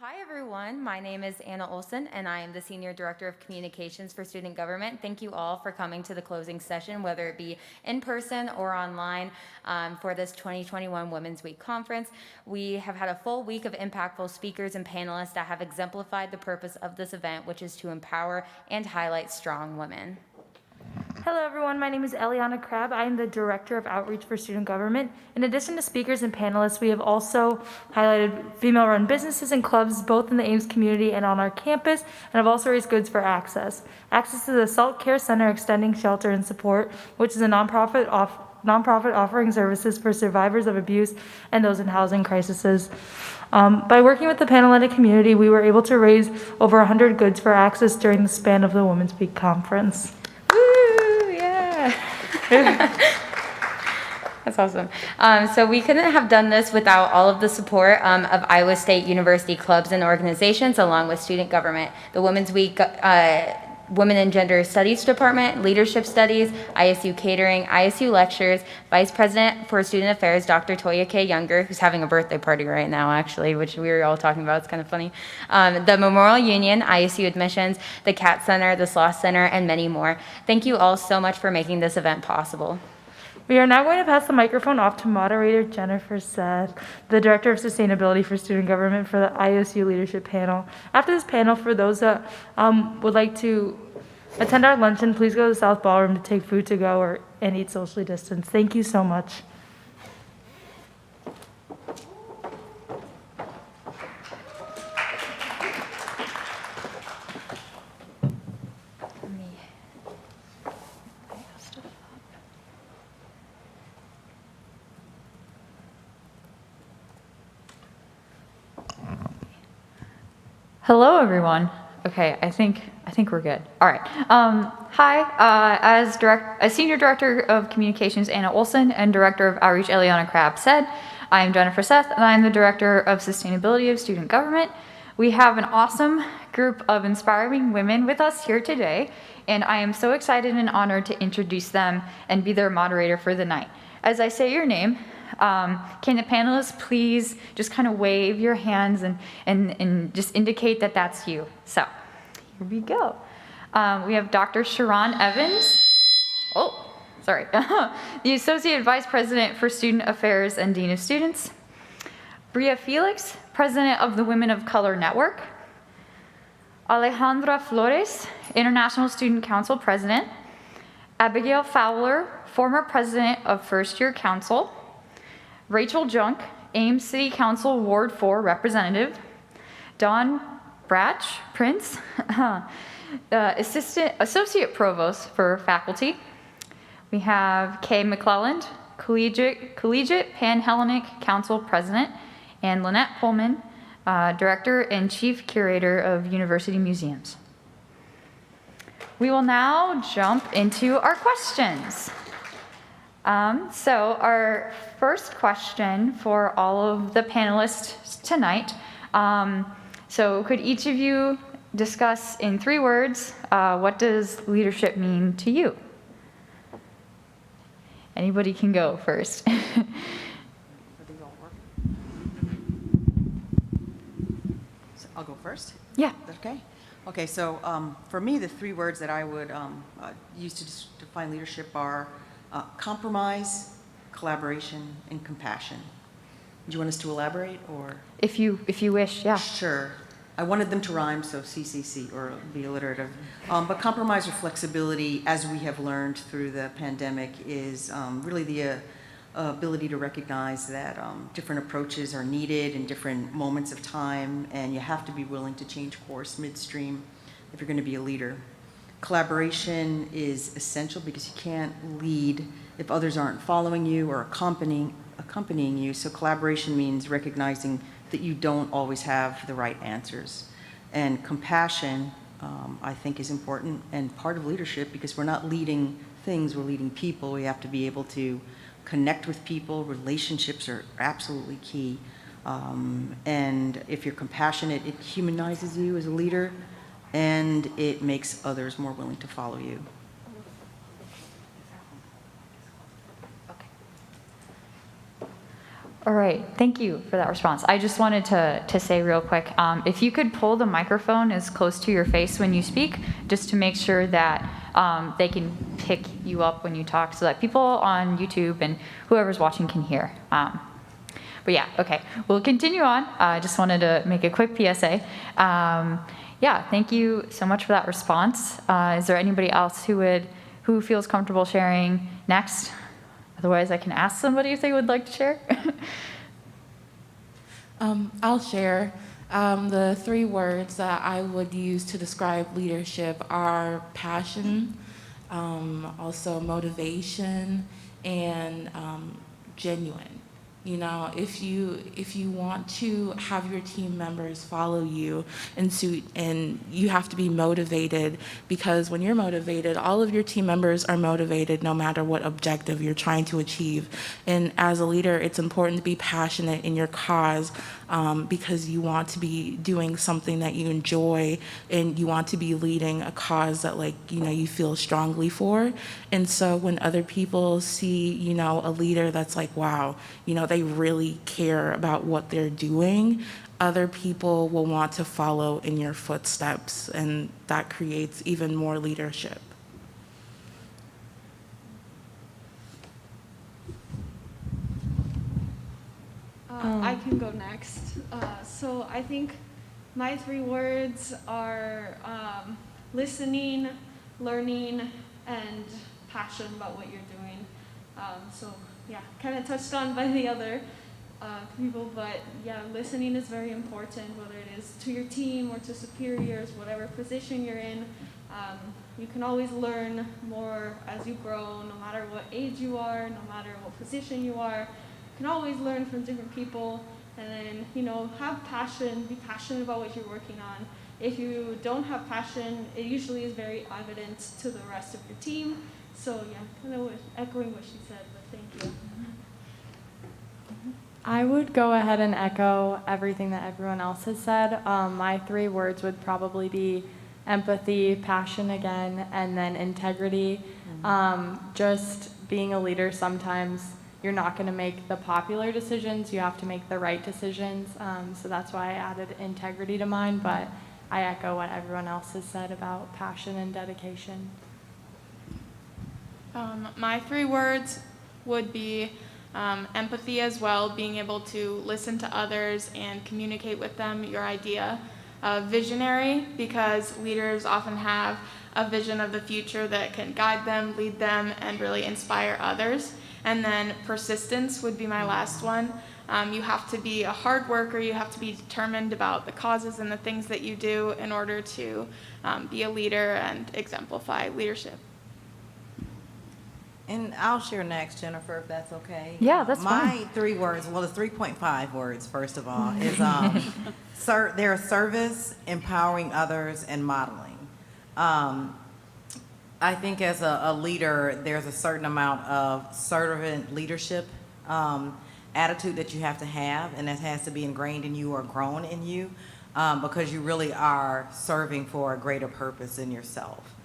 Hi everyone, my name is Anna Olson and I am the Senior Director of Communications for Student Government. Thank you all for coming to the closing session, whether it be in person or online for this 2021 Women's Week Conference. We have had a full week of impactful speakers and panelists that have exemplified the purpose of this event, which is to empower and highlight strong women. Hello everyone, my name is Eliana Crabb. I am the Director of Outreach for Student Government. In addition to speakers and panelists, we have also highlighted female-run businesses and clubs both in the Ames community and on our campus, and have also raised goods for Access. Access is a Salt Care Center extending shelter and support, which is a nonprofit offering services for survivors of abuse and those in housing crises. By working with the Panelists community, we were able to raise over 100 goods for Access during the span of the Women's Week Conference. That's awesome. So we couldn't have done this without all of the support of Iowa State University clubs and organizations, along with student government, the Women's Week Women and Gender Studies Department, Leadership Studies, ISU Catering, ISU Lectures, Vice President for Student Affairs, Dr. Toya K. Younger, who's having a birthday party right now, actually, which we were all talking about. It's kind of funny. The Memorial Union, ISU Admissions, the CAT Center, the Sloss Center, and many more. Thank you all so much for making this event possible. We are now going to pass the microphone off to moderator Jennifer Seth, the Director of Sustainability for Student Government for the ISU Leadership Panel. After this panel, for those that would like to attend our luncheon, please go to the South Ballroom to take food to go and eat socially distanced. Thank you so much. Hello, everyone. Okay, I think we're good. All right. Hi, as Senior Director of Communications Anna Olson and Director of Outreach Eliana Crabb said, I am Jennifer Seth and I am the Director of Sustainability of Student Government. We have an awesome group of inspiring women with us here today, and I am so excited and honored to introduce them and be their moderator for the night. As I say your name, can the panelists please just kind of wave your hands and just indicate that that's you? So here we go. We have Dr. Sharon Evans. Oh, sorry. The Associate Vice President for Student Affairs and Dean of Students. Bria Felix, President of the Women of Color Network. Alejandra Flores, International Student Council President. Abigail Fowler, former President of First Year Council. Rachel Junk, Ames City Council Ward 4 Representative. Dawn Bratch Prince, Associate Provost for Faculty. We have Kay McClelland, Collegiate Pan-Hellenic Council President, and Lynette Pullman, Director and Chief Curator of University Museums. We will now jump into our questions. So our first question for all of the panelists tonight, so could each of you discuss in 3 words, what does leadership mean to you? Anybody can go first. So I'll go first? Yeah. Okay. Okay, so for me, the 3 words that I would use to define leadership are compromise, collaboration, and compassion. Do you want us to elaborate, or? If you wish, yeah. Sure. I wanted them to rhyme, so CCC, or be alliterative. But compromise or flexibility, as we have learned through the pandemic, is really the ability to recognize that different approaches are needed in different moments of time, and you have to be willing to change course midstream if you're going to be a leader. Collaboration is essential because you can't lead if others aren't following you or accompanying you. So collaboration means recognizing that you don't always have the right answers. And compassion, I think, is important and part of leadership, because we're not leading things, we're leading people. We have to be able to connect with people. Relationships are absolutely key. And if you're compassionate, it humanizes you as a leader, and it makes others more willing to follow you. All right, thank you for that response. I just wanted to say real quick, if you could pull the microphone as close to your face when you speak, just to make sure that they can pick you up when you talk, so that people on YouTube and whoever's watching can hear. But yeah, okay, we'll continue on. I just wanted to make a quick PSA. Yeah, thank you so much for that response. Is there anybody else who feels comfortable sharing next? Otherwise, I can ask somebody if they would like to share. I'll share. The 3 words that I would use to describe leadership are passion, also motivation, and genuine. You know, if you want to have your team members follow you and you have to be motivated, because when you're motivated, all of your team members are motivated no matter what objective you're trying to achieve. And as a leader, it's important to be passionate in your cause, because you want to be doing something that you enjoy, and you want to be leading a cause that, like, you know, you feel strongly for. And so when other people see, you know, a leader that's like, wow, you know, they really care about what they're doing, other people will want to follow in your footsteps, and that creates even more leadership. I can go next. So I think my 3 words are listening, learning, and passion about what you're doing. So yeah, kind of touched on by the other people, but yeah, listening is very important, whether it is to your team or to superiors, whatever position you're in. You can always learn more as you grow, no matter what age you are, no matter what position you are. You can always learn from different people, and then, you know, have passion, be passionate about what you're working on. If you don't have passion, it usually is very evident to the rest of your team. So yeah, kind of echoing what she said, but thank you. I would go ahead and echo everything that everyone else has said. My 3 words would probably be empathy, passion again, and then integrity. Just being a leader, sometimes you're not going to make the popular decisions. You have to make the right decisions. So that's why I added integrity to mine, but I echo what everyone else has said about passion and dedication. My 3 words would be empathy as well, being able to listen to others and communicate with them your idea. Visionary, because leaders often have a vision of the future that can guide them, lead them, and really inspire others. And then persistence would be my last one. You have to be a hard worker, you have to be determined about the causes and the things that you do in order to be a leader and exemplify leadership. And I'll share next, Jennifer, if that's okay. Yeah, that's fine. My 3 words, well, it's 3.5 words, first of all, is they're service, empowering others, and modeling. I think as a leader, there's a certain amount of servant leadership attitude that you have to have, and that has to be ingrained in you or grown in you, because you really are serving for a greater purpose than yourself.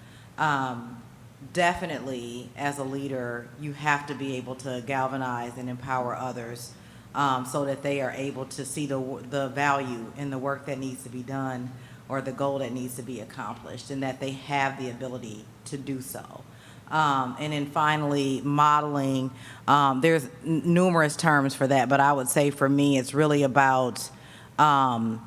Definitely, as a leader, you have to be able to galvanize and empower others, so that they are able to see the value in the work that needs to be done, or the goal that needs to be accomplished, and that they have the ability to do so. And then finally, modeling. There's numerous terms for that, but I would say for me, it's really about not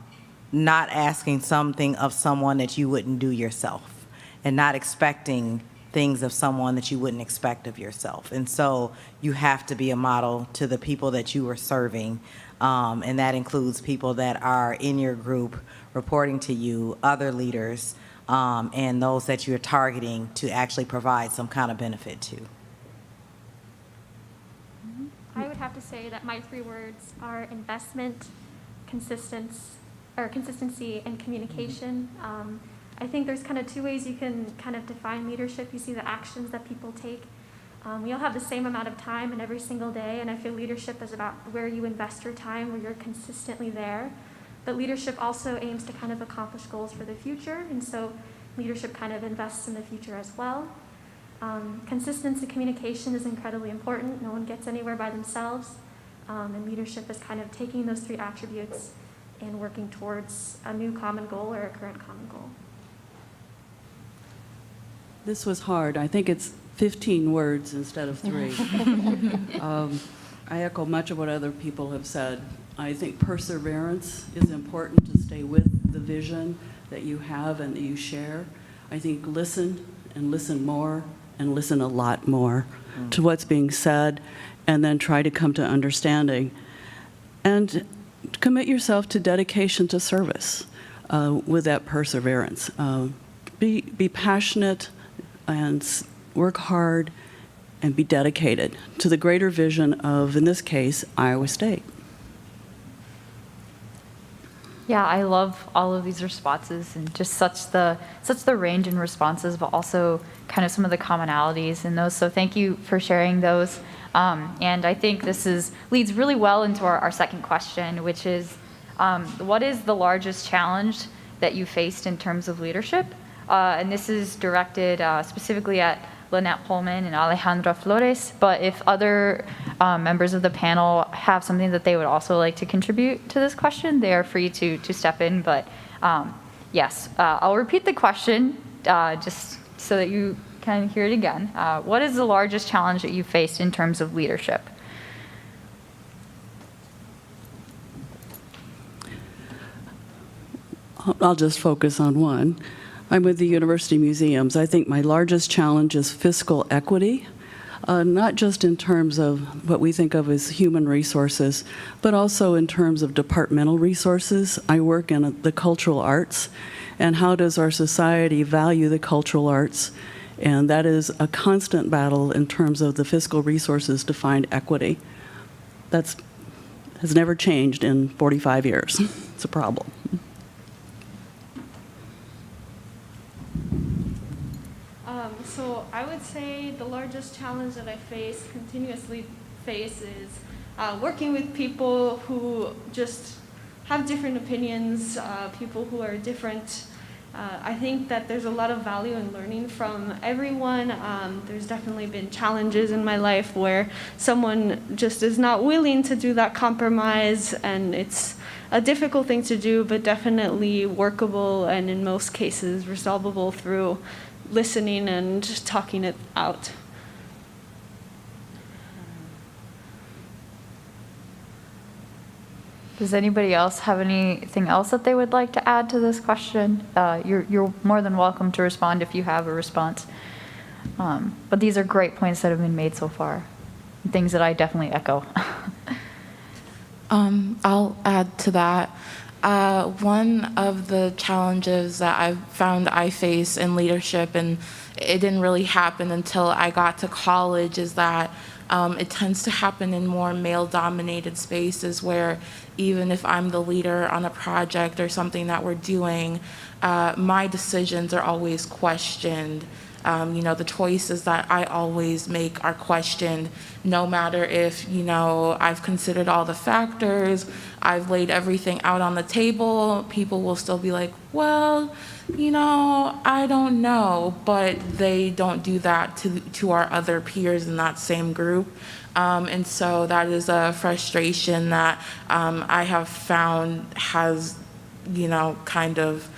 asking something of someone that you wouldn't do yourself, and not expecting things of someone that you wouldn't expect of yourself. And so you have to be a model to the people that you are serving, and that includes people that are in your group reporting to you, other leaders, and those that you're targeting to actually provide some kind of benefit to. I would have to say that my 3 words are investment, consistency, and communication. I think there's kind of 2 ways you can kind of define leadership. You see the actions that people take. We all have the same amount of time in every single day, and I feel leadership is about where you invest your time, where you're consistently there. But leadership also aims to kind of accomplish goals for the future, and so leadership kind of invests in the future as well. Consistency communication is incredibly important. No one gets anywhere by themselves. and leadership is kind of taking those three attributes and working towards a new common goal or a current common goal. This was hard. I think it's 15 words instead of 3. I echo much of what other people have said. I think perseverance is important to stay with the vision that you have and that you share. I think listen and listen more and listen a lot more to what's being said, and then try to come to understanding. And commit yourself to dedication to service with that perseverance. Be passionate and work hard and be dedicated to the greater vision of, in this case, Iowa State. Yeah, I love all of these responses and just such the range in responses, but also kind of some of the commonalities in those. So thank you for sharing those. And I think this leads really well into our second question, which is, what is the largest challenge that you faced in terms of leadership? And this is directed specifically at Lynette Pullman and Alejandra Flores, but if other members of the panel have something that they would also like to contribute to this question, they are free to step in. But yes, I'll repeat the question just so that you can hear it again. What is the largest challenge that you faced in terms of leadership? I'll just focus on one. I'm with the University Museums. I think my largest challenge is fiscal equity, not just in terms of what we think of as human resources, but also in terms of departmental resources. I work in the cultural arts, and how does our society value the cultural arts? And that is a constant battle in terms of the fiscal resources to find equity. That has never changed in 45 years. It's a problem. So I would say the largest challenge that I continuously face is working with people who just have different opinions, people who are different. I think that there's a lot of value in learning from everyone. There's definitely been challenges in my life where someone just is not willing to do that compromise, and it's a difficult thing to do, but definitely workable and in most cases resolvable through listening and talking it out. Does anybody else have anything else that they would like to add to this question? You're more than welcome to respond if you have a response. But these are great points that have been made so far, things that I definitely echo. I'll add to that. One of the challenges that I've found I face in leadership, and it didn't really happen until I got to college, is that it tends to happen in more male-dominated spaces where even if I'm the leader on a project or something that we're doing, my decisions are always questioned. The choices that I always make are questioned, no matter if, I've considered all the factors, I've laid everything out on the table, people will still be like, well, I don't know, but they don't do that to our other peers in that same group. And so that is a frustration that I have found has, kind of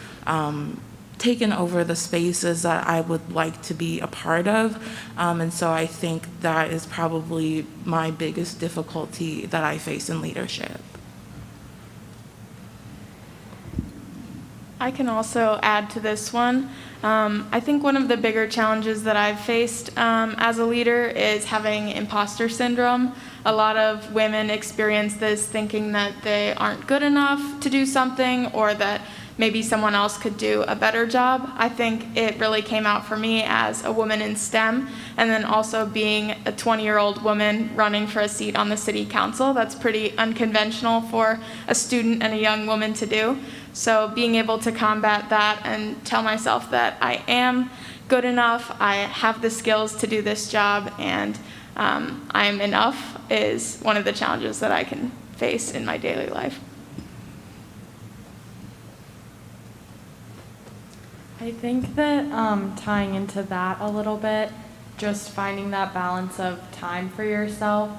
taken over the spaces that I would like to be a part of. And so I think that is probably my biggest difficulty that I face in leadership. I can also add to this one. I think one of the bigger challenges that I've faced as a leader is having imposter syndrome. A lot of women experience this thinking that they aren't good enough to do something, or that maybe someone else could do a better job. I think it really came out for me as a woman in STEM, and then also being a 20-year-old woman running for a seat on the city council. That's pretty unconventional for a student and a young woman to do. So being able to combat that and tell myself that I am good enough, I have the skills to do this job, and I'm enough is one of the challenges that I can face in my daily life. I think that tying into that a little bit just finding that balance of time for yourself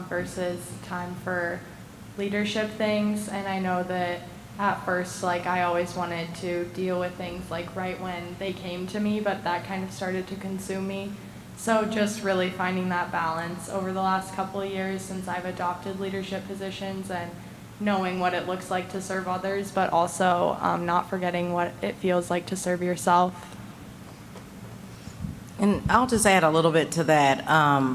versus time for leadership things. And I know that at first, like, I always wanted to deal with things like right when they came to me, but that kind of started to consume me. So just really finding that balance over the last couple of years since I've adopted leadership positions, and knowing what it looks like to serve others, but also not forgetting what it feels like to serve yourself. And I'll just add a little bit to that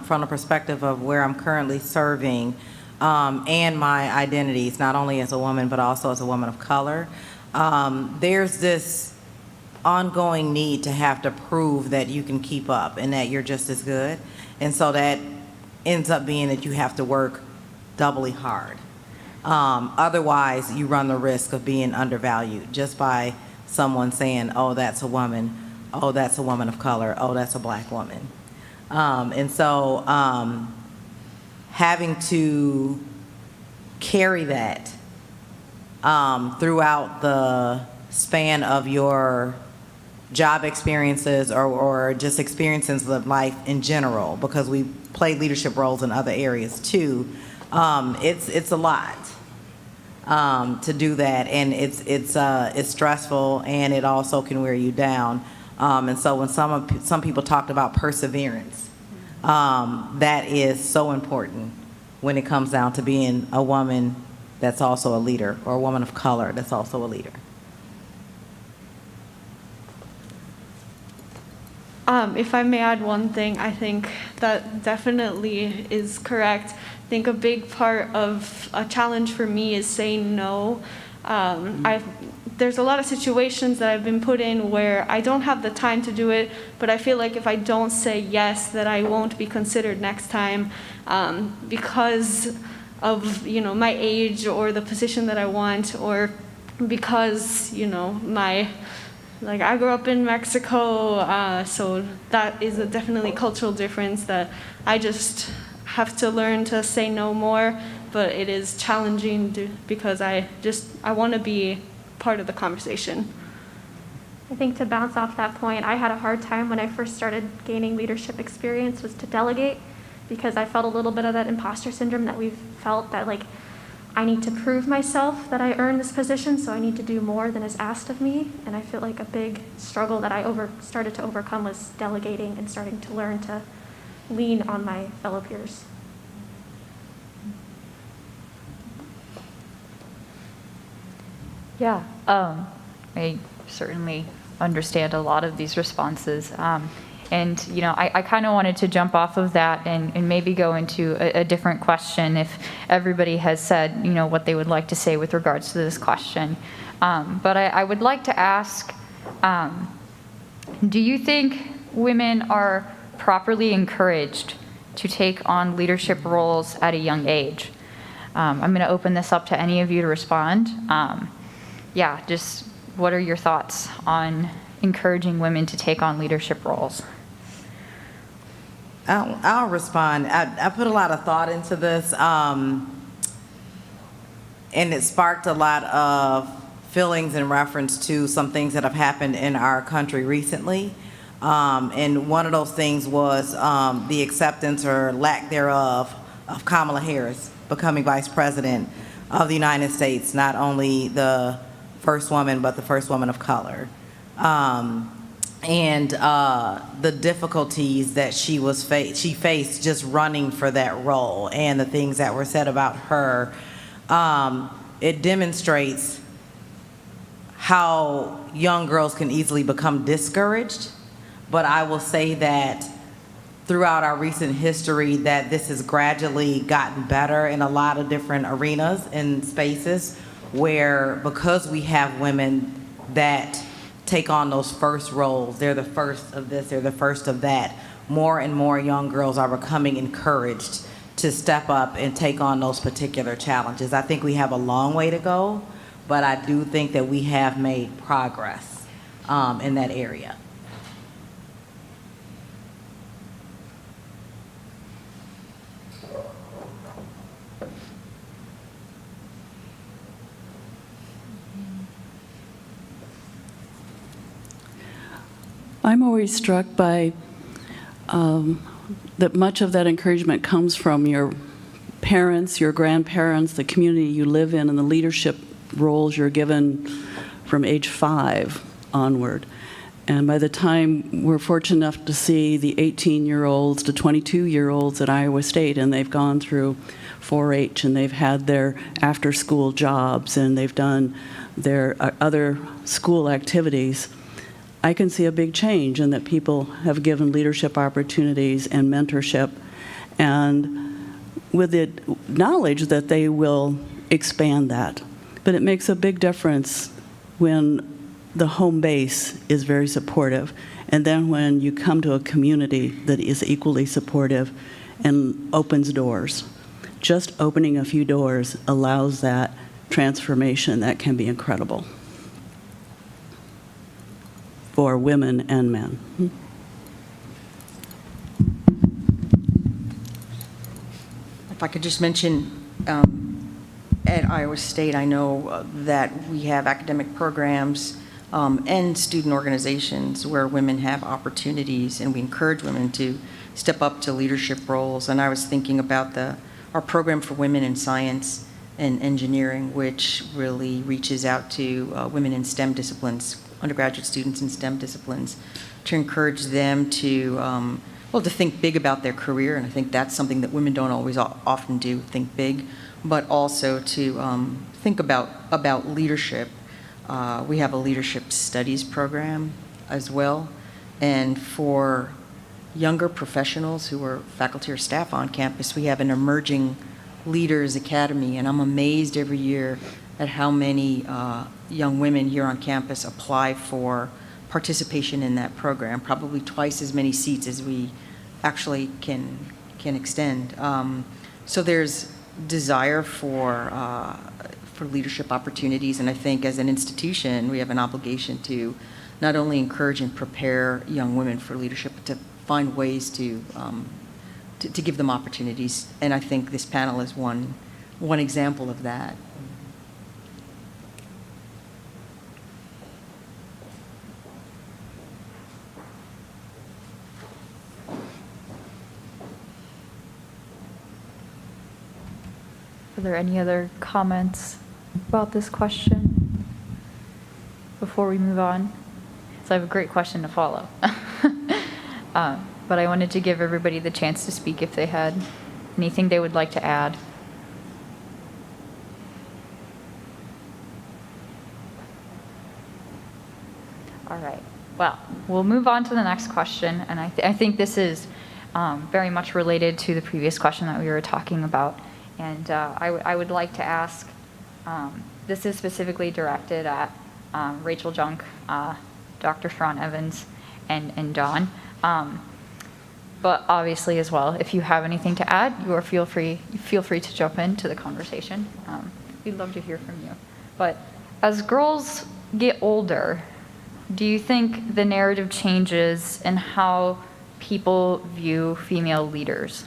from the perspective of where I'm currently serving and my identities, not only as a woman, but also as a woman of color. There's this ongoing need to have to prove that you can keep up and that you're just as good. And so that ends up being that you have to work doubly hard. Otherwise, you run the risk of being undervalued just by someone saying, oh, that's a woman. Oh, that's a woman of color. Oh, that's a black woman. And so having to carry that throughout the span of your job experiences or just experiences of life in general, because we play leadership roles in other areas too, it's a lot to do that, and it's stressful, and it also can wear you down. And so when some people talked about perseverance, that is so important when it comes down to being a woman that's also a leader, or a woman of color that's also a leader. If I may add one thing, I think that definitely is correct. I think a big part of a challenge for me is saying no. There's a lot of situations that I've been put in where I don't have the time to do it, but I feel like if I don't say yes, that I won't be considered next time because of, you know, my age or the position that I want, or because, you know, I grew up in Mexico, so that is a definitely cultural difference that I just have to learn to say no more, but it is challenging because I want to be part of the conversation. I think to bounce off that point, I had a hard time when I first started gaining leadership experience was to delegate, because I felt a little bit of that imposter syndrome that we've felt, that like I need to prove myself that I earned this position, so I need to do more than is asked of me. And I feel like a big struggle that I started to overcome was delegating and starting to learn to lean on my fellow peers. Yeah, I certainly understand a lot of these responses. And, you know, I kind of wanted to jump off of that and maybe go into a different question if everybody has said, you know, what they would like to say with regards to this question. But I would like to ask, do you think women are properly encouraged to take on leadership roles at a young age? I'm going to open this up to any of you to respond. Yeah, just what are your thoughts on encouraging women to take on leadership roles? I'll respond. I put a lot of thought into this, and it sparked a lot of feelings in reference to some things that have happened in our country recently. And one of those things was the acceptance or lack thereof of Kamala Harris becoming Vice President of the United States, not only the first woman, but the first woman of color. And the difficulties that she faced just running for that role, and the things that were said about her, it demonstrates how young girls can easily become discouraged. But I will say that throughout our recent history, that this has gradually gotten better in a lot of different arenas and spaces where, because we have women that take on those first roles, they're the first of this, they're the first of that, more and more young girls are becoming encouraged to step up and take on those particular challenges. I think we have a long way to go, but I do think that we have made progress in that area. I'm always struck by that much of that encouragement comes from your parents, your grandparents, the community you live in, and the leadership roles you're given from age 5 onward. And by the time we're fortunate enough to see the 18-year-olds to 22-year-olds at Iowa State, and they've gone through 4-H, and they've had their after-school jobs, and they've done their other school activities, I can see a big change in that people have given leadership opportunities and mentorship, and with the knowledge that they will expand that. But it makes a big difference when the home base is very supportive, and then when you come to a community that is equally supportive and opens doors. Just opening a few doors allows that transformation that can be incredible for women and men. If I could just mention, at Iowa State, I know that we have academic programs and student organizations where women have opportunities, and we encourage women to step up to leadership roles. And I was thinking about our program for women in science and engineering, which really reaches out to women in STEM disciplines, undergraduate students in STEM disciplines, to encourage them to, to think big about their career. And I think that's something that women don't always often do, think big, but also to think about leadership. We have a leadership studies program as well. And for younger professionals who are faculty or staff on campus, we have an emerging leaders academy, and I'm amazed every year at how many young women here on campus apply for participation in that program, probably twice as many seats as we actually can extend. So there's desire for leadership opportunities, and I think as an institution, we have an obligation to not only encourage and prepare young women for leadership, but to find ways to give them opportunities. And I think this panel is one example of that. Are there any other comments about this question before we move on? So I have a great question to follow. But I wanted to give everybody the chance to speak if they had anything they would like to add. All right. Well, we'll move on to the next question, and I think this is very much related to the previous question that we were talking about. And I would like to ask, this is specifically directed at Rachel Junk, Dr. Sharon Evans, and Dawn. But obviously as well, if you have anything to add, feel free to jump into the conversation. We'd love to hear from you. But as girls get older, do you think the narrative changes in how people view female leaders?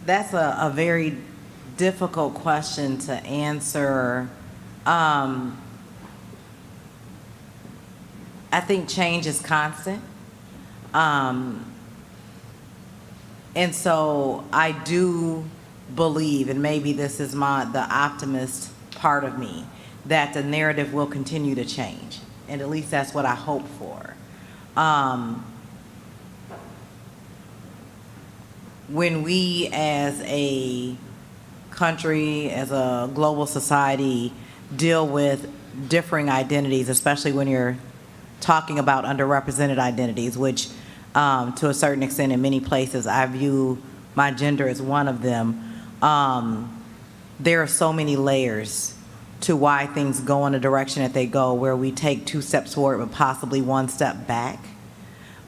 That's a very difficult question to answer. I think change is constant. And so I do believe, and maybe this is the optimist part of me, that the narrative will continue to change. And at least that's what I hope for. When we as a country, as a global society, deal with differing identities, especially when you're talking about underrepresented identities, which to a certain extent in many places I view my gender as one of them, there are so many layers to why things go in the direction that they go, where we take 2 steps forward but possibly 1 step back.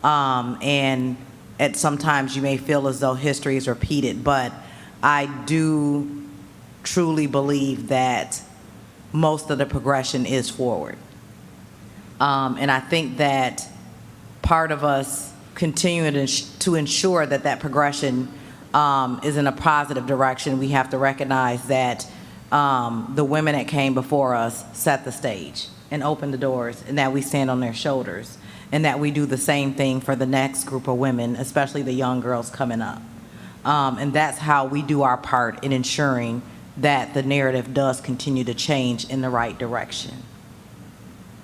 And sometimes you may feel as though history is repeated, but I do truly believe that most of the progression is forward. And I think that part of us continuing to ensure that that progression is in a positive direction, we have to recognize that the women that came before us set the stage and opened the doors, and that we stand on their shoulders, and that we do the same thing for the next group of women, especially the young girls coming up. And that's how we do our part in ensuring that the narrative does continue to change in the right direction.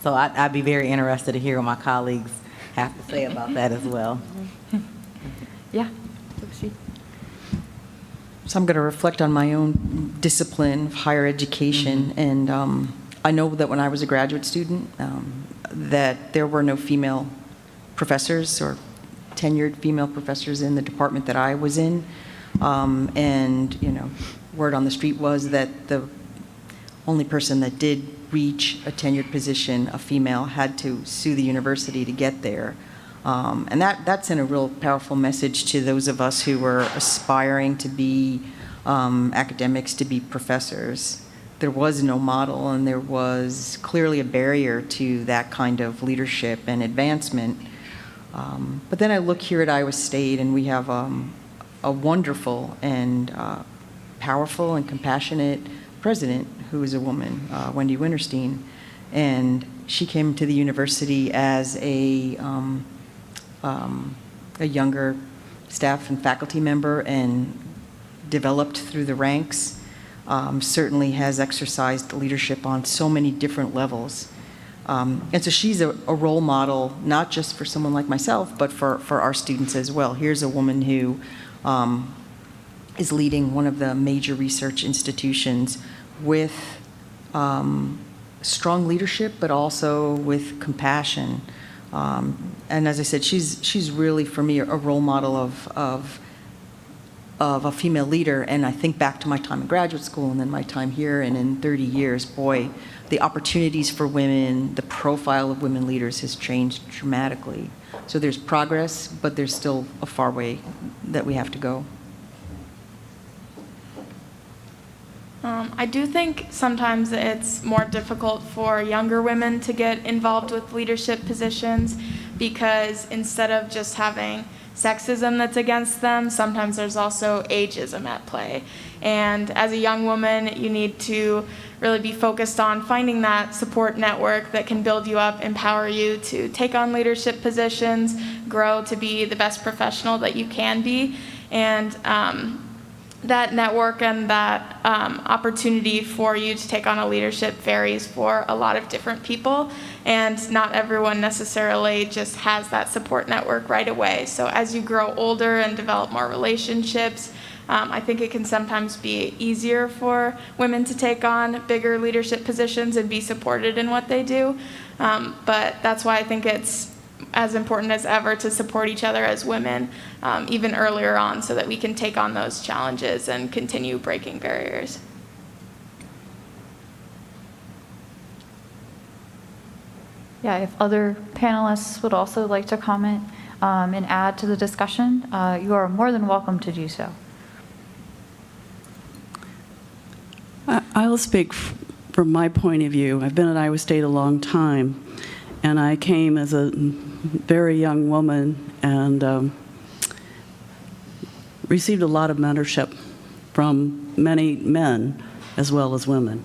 So I'd be very interested to hear what my colleagues have to say about that as well. Yeah. So I'm going to reflect on my own discipline of higher education, and I know that when I was a graduate student, that there were no female professors or tenured female professors in the department that I was in, and word on the street was that the only person that did reach a tenured position, a female, had to sue the university to get there. And that's in a real powerful message to those of us who were aspiring to be academics, to be professors. There was no model, and there was clearly a barrier to that kind of leadership and advancement. But then I look here at Iowa State, and we have a wonderful and powerful and compassionate president who is a woman, Wendy Winterstein. And she came to the university as a younger staff and faculty member and developed through the ranks, certainly has exercised leadership on so many different levels. And so she's a role model, not just for someone like myself, but for our students as well. Here's a woman who is leading one of the major research institutions with strong leadership, but also with compassion. And as I said, she's really, for me, a role model of a female leader. And I think back to my time in graduate school and then my time here, and in 30 years, boy, the opportunities for women, the profile of women leaders has changed dramatically. So there's progress, but there's still a far way that we have to go. I do think sometimes it's more difficult for younger women to get involved with leadership positions, because instead of just having sexism that's against them, sometimes there's also ageism at play. And as a young woman, you need to really be focused on finding that support network that can build you up, empower you to take on leadership positions, grow to be the best professional that you can be. And that network and that opportunity for you to take on a leadership varies for a lot of different people, and not everyone necessarily just has that support network right away. So as you grow older and develop more relationships, I think it can sometimes be easier for women to take on bigger leadership positions and be supported in what they do. But that's why I think it's as important as ever to support each other as women, even earlier on, so that we can take on those challenges and continue breaking barriers. Yeah, if other panelists would also like to comment and add to the discussion, you are more than welcome to do so. I'll speak from my point of view. I've been at Iowa State a long time, and I came as a very young woman and received a lot of mentorship from many men as well as women.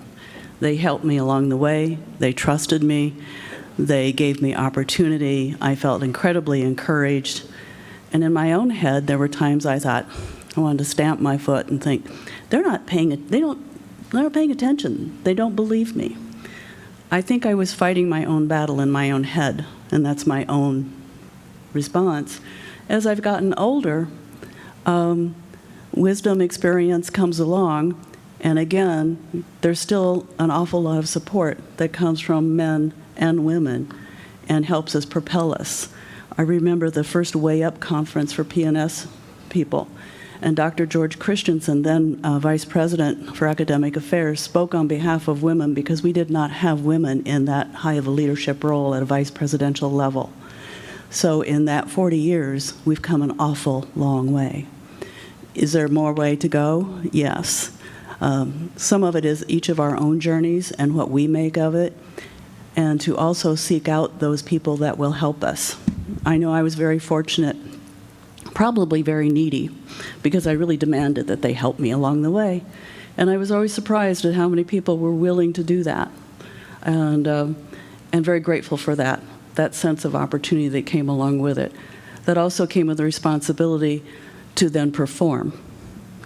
They helped me along the way. They trusted me. They gave me opportunity. I felt incredibly encouraged. And in my own head, there were times I thought, I wanted to stamp my foot and think, they're not paying attention. They don't believe me. I think I was fighting my own battle in my own head, and that's my own response. As I've gotten older, wisdom, experience comes along, and again, there's still an awful lot of support that comes from men and women and helps us propel us. I remember the first Way Up conference for PNS people, and Dr. George Christensen, then Vice President for Academic Affairs, spoke on behalf of women because we did not have women in that high of a leadership role at a vice presidential level. So in that 40 years, we've come an awful long way. Is there more way to go? Yes. Some of it is each of our own journeys and what we make of it, and to also seek out those people that will help us. I know I was very fortunate, probably very needy, because I really demanded that they help me along the way. And I was always surprised at how many people were willing to do that, and very grateful for that sense of opportunity that came along with it. That also came with the responsibility to then perform,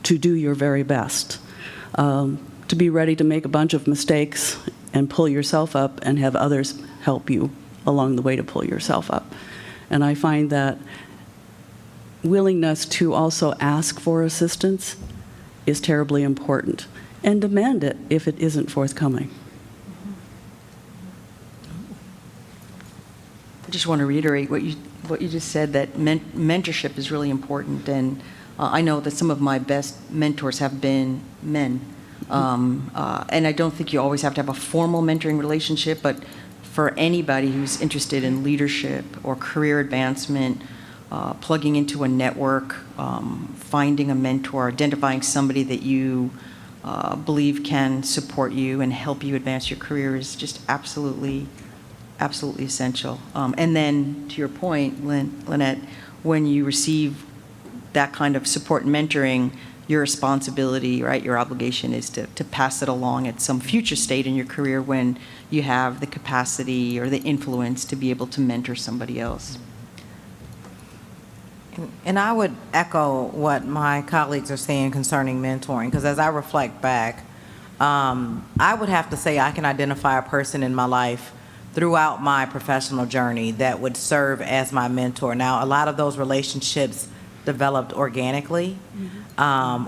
to do your very best, to be ready to make a bunch of mistakes and pull yourself up and have others help you along the way to pull yourself up. And I find that willingness to also ask for assistance is terribly important, and demand it if it isn't forthcoming. I just want to reiterate what you just said, that mentorship is really important, and I know that some of my best mentors have been men. And I don't think you always have to have a formal mentoring relationship, but for anybody who's interested in leadership or career advancement, plugging into a network, finding a mentor, identifying somebody that you believe can support you and help you advance your career is just absolutely essential. And then, to your point, Lynette, when you receive that kind of support and mentoring, your responsibility, right, your obligation is to pass it along at some future state in your career when you have the capacity or the influence to be able to mentor somebody else. And I would echo what my colleagues are saying concerning mentoring, because as I reflect back, I would have to say I can identify a person in my life throughout my professional journey that would serve as my mentor. Now, a lot of those relationships developed organically,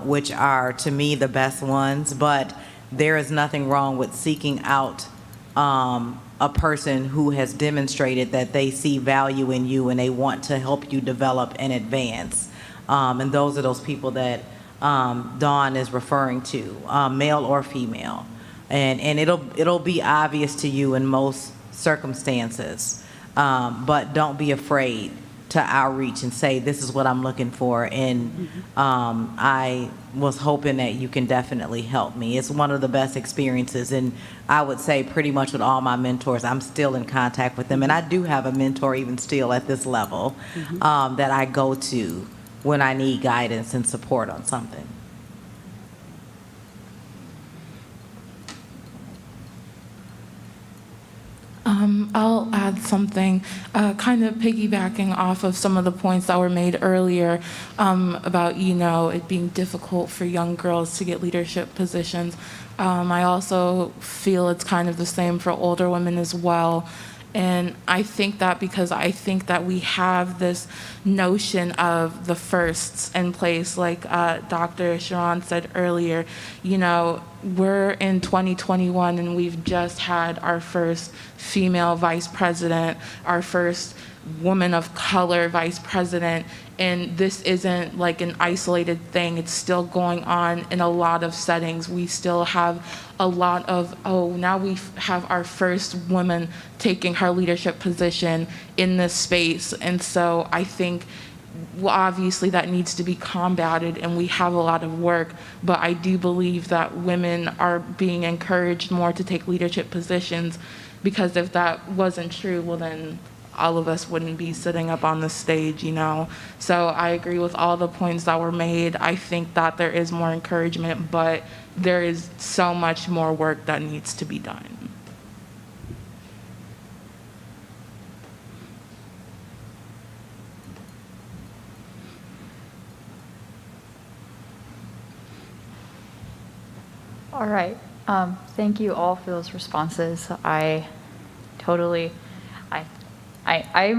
which are, to me, the best ones, but there is nothing wrong with seeking out a person who has demonstrated that they see value in you and they want to help you develop and advance. And those are those people that Dawn is referring to, male or female. And it'll be obvious to you in most circumstances, but don't be afraid to outreach and say, this is what I'm looking for, and I was hoping that you can definitely help me. It's one of the best experiences, and I would say pretty much with all my mentors, I'm still in contact with them, and I do have a mentor even still at this level that I go to when I need guidance and support on something. I'll add something, kind of piggybacking off of some of the points that were made earlier about, it being difficult for young girls to get leadership positions. I also feel it's kind of the same for older women as well. And I think that because I think that we have this notion of the firsts in place, like Dr. Sharon said earlier, we're in 2021 and we've just had our first female vice president, our first woman of color vice president, and this isn't like an isolated thing. It's still going on in a lot of settings. We still have a lot of, now we have our first woman taking her leadership position in this space. And so I think, obviously that needs to be combated, and we have a lot of work, but I do believe that women are being encouraged more to take leadership positions, because if that wasn't true, well then all of us wouldn't be sitting up on the stage, So I agree with all the points that were made. I think that there is more encouragement, but there is so much more work that needs to be done. All right. Thank you all for those responses. I'm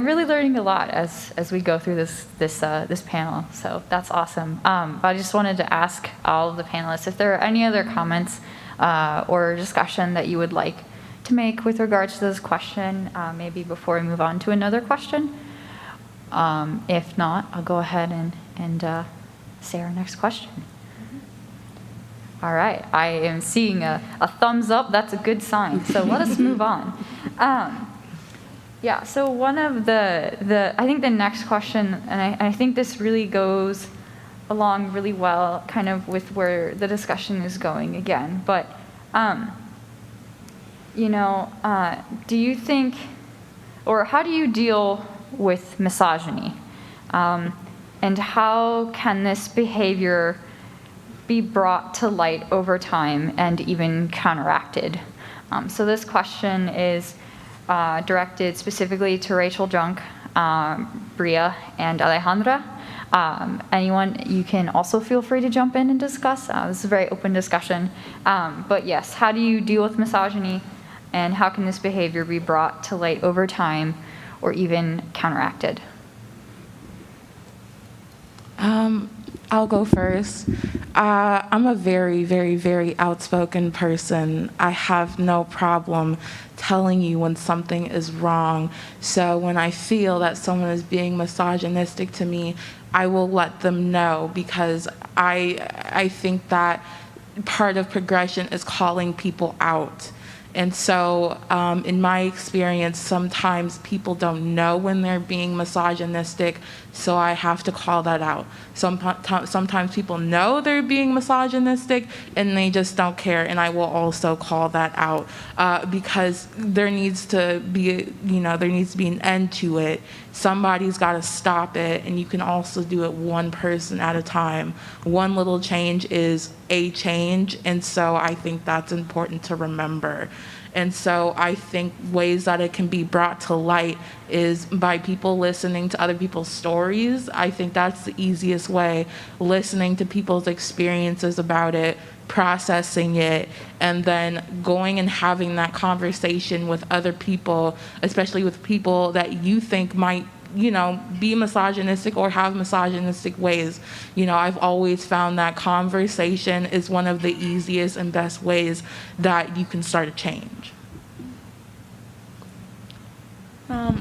really learning a lot as we go through this panel, so that's awesome. But I just wanted to ask all of the panelists if there are any other comments or discussion that you would like to make with regards to this question, maybe before we move on to another question. If not, I'll go ahead and say our next question. All right, I am seeing a thumbs up. That's a good sign. So let us move on. Yeah, so one of I think the next question, and I think this really goes along really well kind of with where the discussion is going again, but, do you think, or how do you deal with misogyny? And how can this behavior be brought to light over time and even counteracted? So this question is directed specifically to Rachel Junk, Bria, and Alejandra. Anyone, you can also feel free to jump in and discuss. This is a very open discussion. But yes, how do you deal with misogyny, and how can this behavior be brought to light over time or even counteracted? I'll go first. I'm a very, very, very outspoken person. I have no problem telling you when something is wrong. So when I feel that someone is being misogynistic to me, I will let them know, because I think that part of progression is calling people out. And so in my experience, sometimes people don't know when they're being misogynistic, so I have to call that out. Sometimes people know they're being misogynistic and they just don't care, and I will also call that out because there needs to be, there needs to be an end to it. Somebody's got to stop it, and you can also do it one person at a time. One little change is a change, and so I think that's important to remember. And so I think ways that it can be brought to light is by people listening to other people's stories. I think that's the easiest way, listening to people's experiences about it, processing it, and then going and having that conversation with other people, especially with people that you think might be misogynistic or have misogynistic ways. I've always found that conversation is one of the easiest and best ways that you can start a change.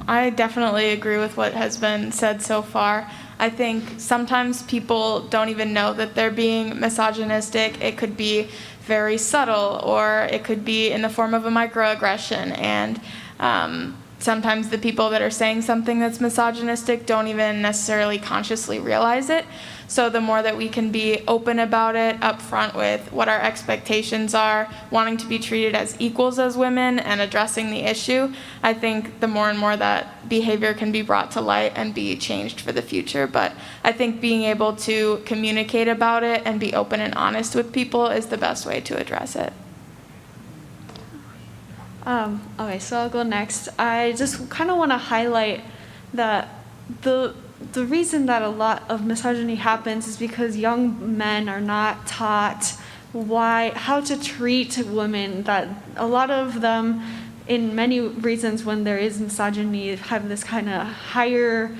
I definitely agree with what has been said so far. I think sometimes people don't even know that they're being misogynistic. It could be very subtle, or it could be in the form of a microaggression. And sometimes the people that are saying something that's misogynistic don't even necessarily consciously realize it. So the more that we can be open about it up front with what our expectations are, wanting to be treated as equals as women and addressing the issue, I think the more and more that behavior can be brought to light and be changed for the future. But I think being able to communicate about it and be open and honest with people is the best way to address it. Okay, so I'll go next. I just kind of want to highlight that the reason that a lot of misogyny happens is because young men are not taught how to treat women. That a lot of them, in many reasons, when there is misogyny, have this kind of higher,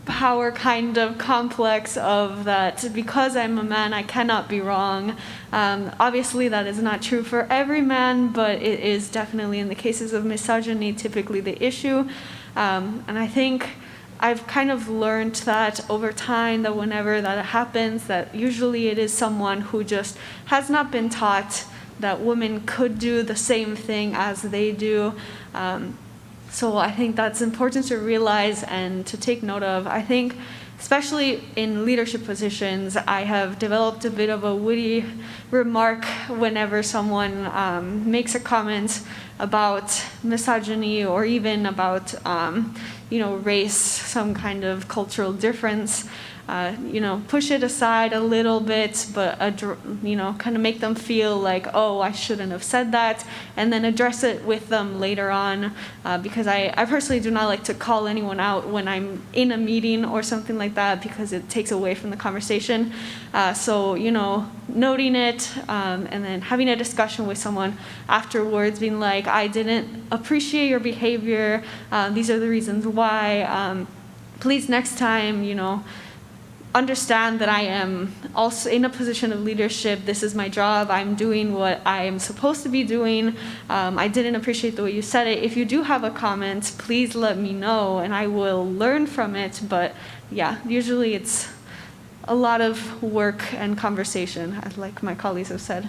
power kind of complex of that because I'm a man, I cannot be wrong. Obviously, that is not true for every man, but it is definitely in the cases of misogyny typically the issue. And I think I've kind of learned that over time, that whenever that happens, that usually it is someone who just has not been taught that women could do the same thing as they do. So I think that's important to realize and to take note of. I think, especially in leadership positions, I have developed a bit of a witty remark whenever someone makes a comment about misogyny or even about, race, some kind of cultural difference. Push it aside a little bit, but, kind of make them feel like, oh, I shouldn't have said that, and then address it with them later on, because I personally do not like to call anyone out when I'm in a meeting or something like that, because it takes away from the conversation. So, noting it, and then having a discussion with someone afterwards, being like, I didn't appreciate your behavior, these are the reasons why, please next time, understand that I am also in a position of leadership. This is my job. I'm doing what I am supposed to be doing. I didn't appreciate the way you said it. If you do have a comment, please let me know and I will learn from it. But yeah, usually it's a lot of work and conversation, like my colleagues have said.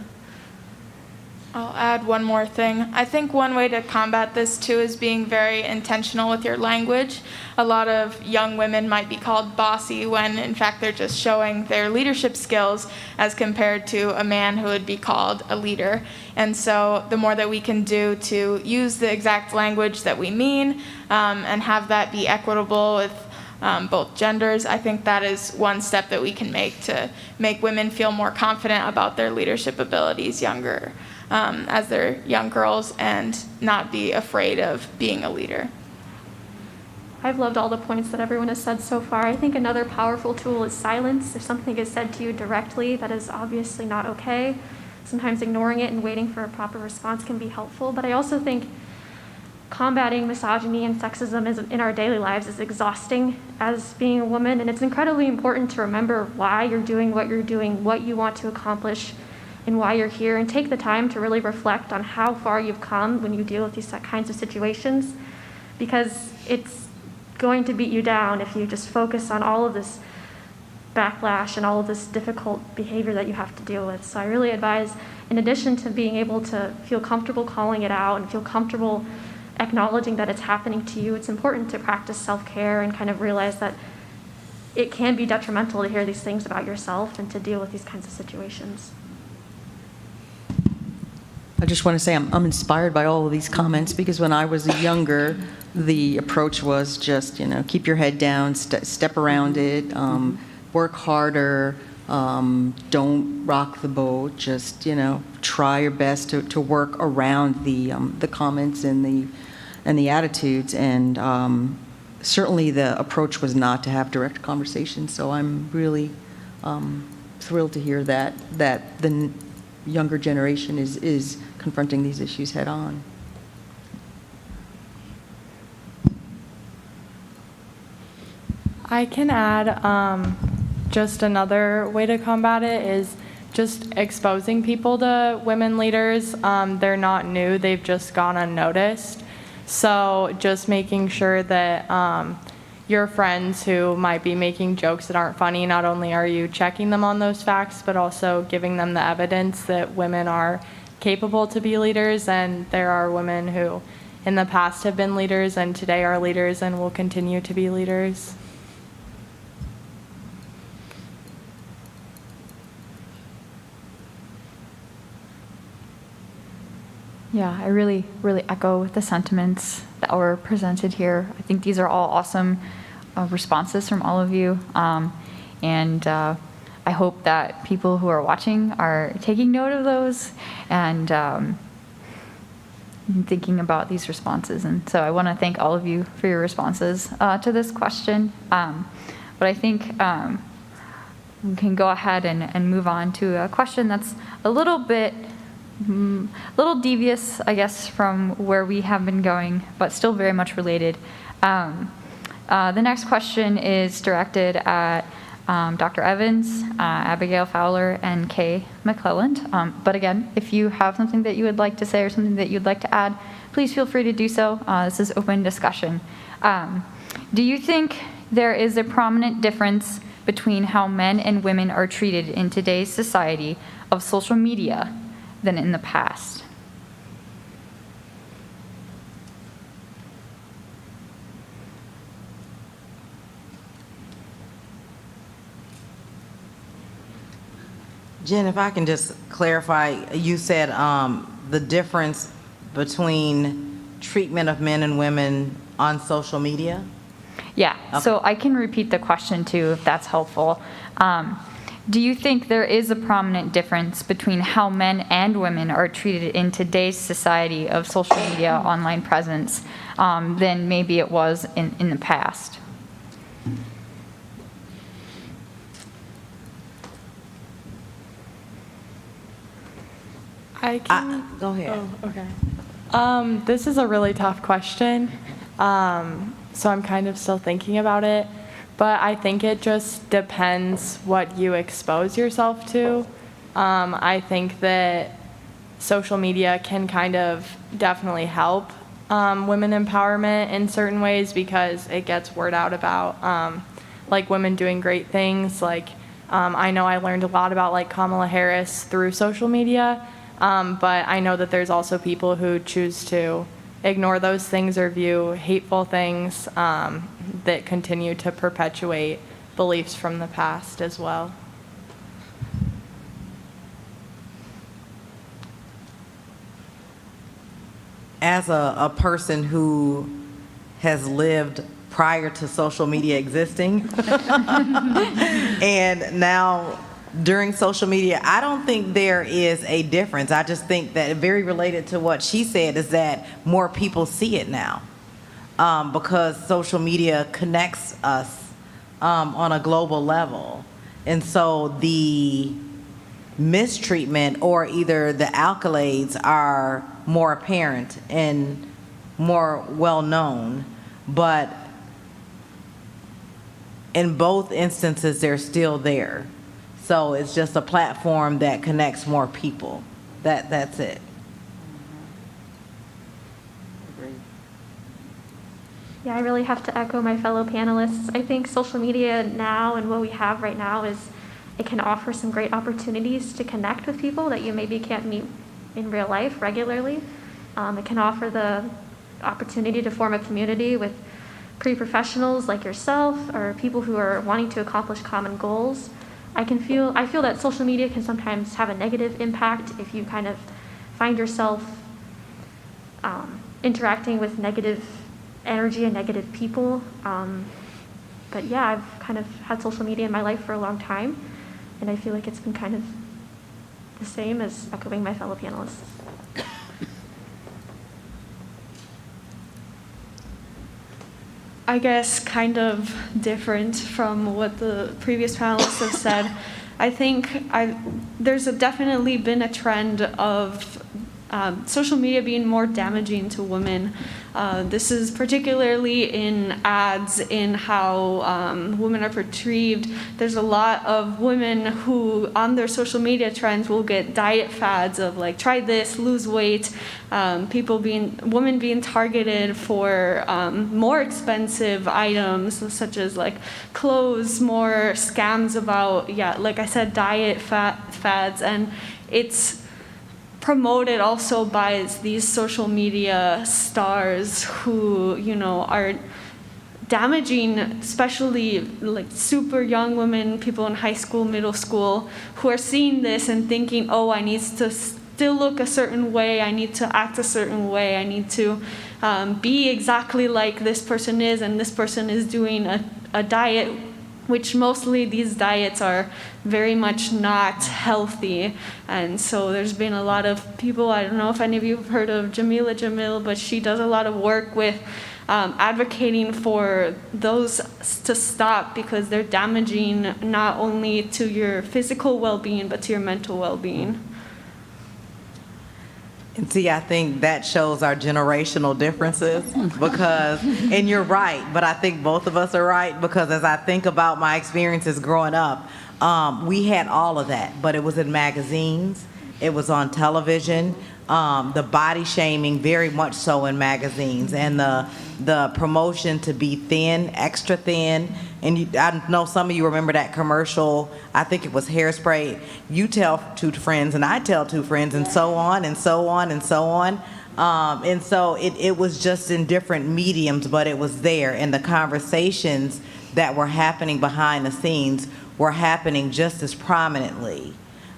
I'll add one more thing. I think one way to combat this too is being very intentional with your language. A lot of young women might be called bossy when in fact they're just showing their leadership skills as compared to a man who would be called a leader. And so the more that we can do to use the exact language that we mean and have that be equitable with both genders, I think that is one step that we can make to make women feel more confident about their leadership abilities younger. As they're young girls and not be afraid of being a leader. I've loved all the points that everyone has said so far. I think another powerful tool is silence. If something is said to you directly, that is obviously not okay. Sometimes ignoring it and waiting for a proper response can be helpful. But I also think combating misogyny and sexism in our daily lives is exhausting as being a woman. And it's incredibly important to remember why you're doing, what you want to accomplish, and why you're here, and take the time to really reflect on how far you've come when you deal with these kinds of situations, because it's going to beat you down if you just focus on all of this backlash and all of this difficult behavior that you have to deal with. So I really advise, in addition to being able to feel comfortable calling it out and feel comfortable acknowledging that it's happening to you, it's important to practice self-care and kind of realize that it can be detrimental to hear these things about yourself and to deal with these kinds of situations. I just want to say I'm inspired by all of these comments, because when I was younger, the approach was just, keep your head down, step around it, work harder, don't rock the boat, just, try your best to work around the comments and the attitudes. And certainly the approach was not to have direct conversations. So I'm really thrilled to hear that the younger generation is confronting these issues head on. I can add just another way to combat it is just exposing people to women leaders. They're not new, they've just gone unnoticed. So just making sure that your friends who might be making jokes that aren't funny, not only are you checking them on those facts, but also giving them the evidence that women are capable to be leaders, and there are women who in the past have been leaders and today are leaders and will continue to be leaders. Yeah, I really, really echo the sentiments that were presented here. I think these are all awesome responses from all of you. And I hope that people who are watching are taking note of those and thinking about these responses. And so I want to thank all of you for your responses to this question. But I think we can go ahead and move on to a question that's a little devious, I guess, from where we have been going, but still very much related. The next question is directed at Dr. Evans, Abigail Fowler, and Kay McClelland. But again, if you have something that you would like to say or something that you'd like to add, please feel free to do so. This is open discussion. Do you think there is a prominent difference between how men and women are treated in today's society of social media than in the past? Jen, if I can just clarify, you said the difference between treatment of men and women on social media? Yeah, Okay. So I can repeat the question too, if that's helpful. Do you think there is a prominent difference between how men and women are treated in today's society of social media online presence than maybe it was in the past? I can. Go ahead. Oh, okay. This is a really tough question, so I'm kind of still thinking about it. But I think it just depends what you expose yourself to. I think that social media can kind of definitely help women empowerment in certain ways because it gets word out about like women doing great things. Like I know I learned a lot about like Kamala Harris through social media, But I know that there's also people who choose to ignore those things or view hateful things that continue to perpetuate beliefs from the past as well. As a person who has lived prior to social media existing and now during social media, I don't think there is a difference. I just think that very related to what she said is that more people see it now because social media connects us on a global level. And so the mistreatment or either the accolades are more apparent and more well known, but in both instances, they're still there. So it's just a platform that connects more people. That's it. Yeah, I really have to echo my fellow panelists. I think social media now and what we have right now is it can offer some great opportunities to connect with people that you maybe can't meet in real life regularly. It can offer the opportunity to form a community with pre-professionals like yourself or people who are wanting to accomplish common goals. I feel that social media can sometimes have a negative impact if you kind of find yourself interacting with negative energy and negative people. But yeah, I've kind of had social media in my life for a long time, and I feel like it's been kind of the same as echoing my fellow panelists. I guess kind of different from what the previous panelists have said. I think there's definitely been a trend of social media being more damaging to women. This is particularly in ads, in how women are portrayed. There's a lot of women who, on their social media trends, will get diet fads of like, try this, lose weight. Women being targeted for more expensive items, such as like clothes, more scams about, like I said, diet fads, and it's promoted also by these social media stars who, are damaging, especially like super young women, people in high school, middle school, who are seeing this and thinking, oh, I need to still look a certain way, I need to act a certain way, I need to be exactly like this person is, and this person is doing a diet, which mostly these diets are very much not healthy. And so there's been a lot of people, I don't know if any of you have heard of Jamila Jamil, but she does a lot of work with advocating for those to stop because they're damaging not only to your physical well-being, but to your mental well-being. And see, I think that shows our generational differences because, and you're right, but I think both of us are right because as I think about my experiences growing up, we had all of that, but it was in magazines, it was on television, the body shaming very much so in magazines, and the promotion to be thin, extra thin. And I know some of you remember that commercial, I think it was Hairspray. You tell two friends and I tell two friends, and so on and so on and so on. And so it was just in different mediums, but it was there. And the conversations that were happening behind the scenes were happening just as prominently.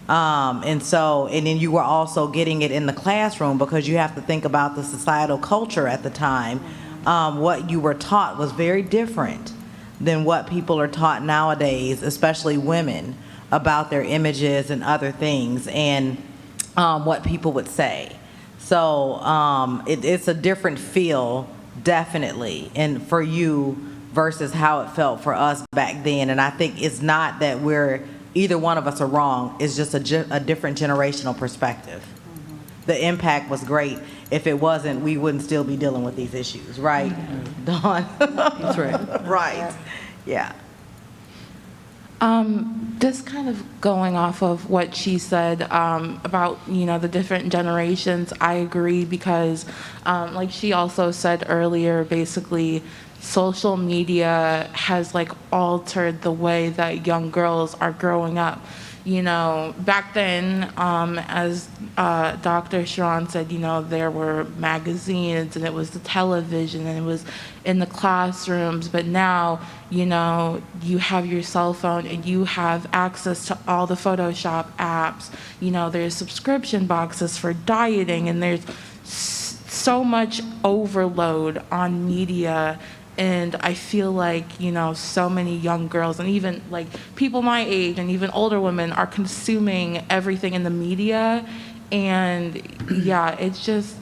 And then you were also getting it in the classroom because you have to think about the societal culture at the time. What you were taught was very different than what people are taught nowadays, especially women, about their images and other things and what people would say. So it's a different feel, definitely, and for you versus how it felt for us back then. And I think it's not that either one of us are wrong, it's just a different generational perspective. The impact was great. If it wasn't, we wouldn't still be dealing with these issues, right, Dawn? That's right. Right, yeah. Just kind of going off of what she said about, the different generations, I agree because, like she also said earlier, basically, social media has altered the way that young girls are growing up. back then, as Dr. Sharon said, there were magazines and it was the television and it was in the classrooms. But now, you have your cell phone and you have access to all the Photoshop apps. There's subscription boxes for dieting, and there's so much overload on media. And I feel like, so many young girls and even like people my age and even older women are consuming everything in the media. And yeah, it's just,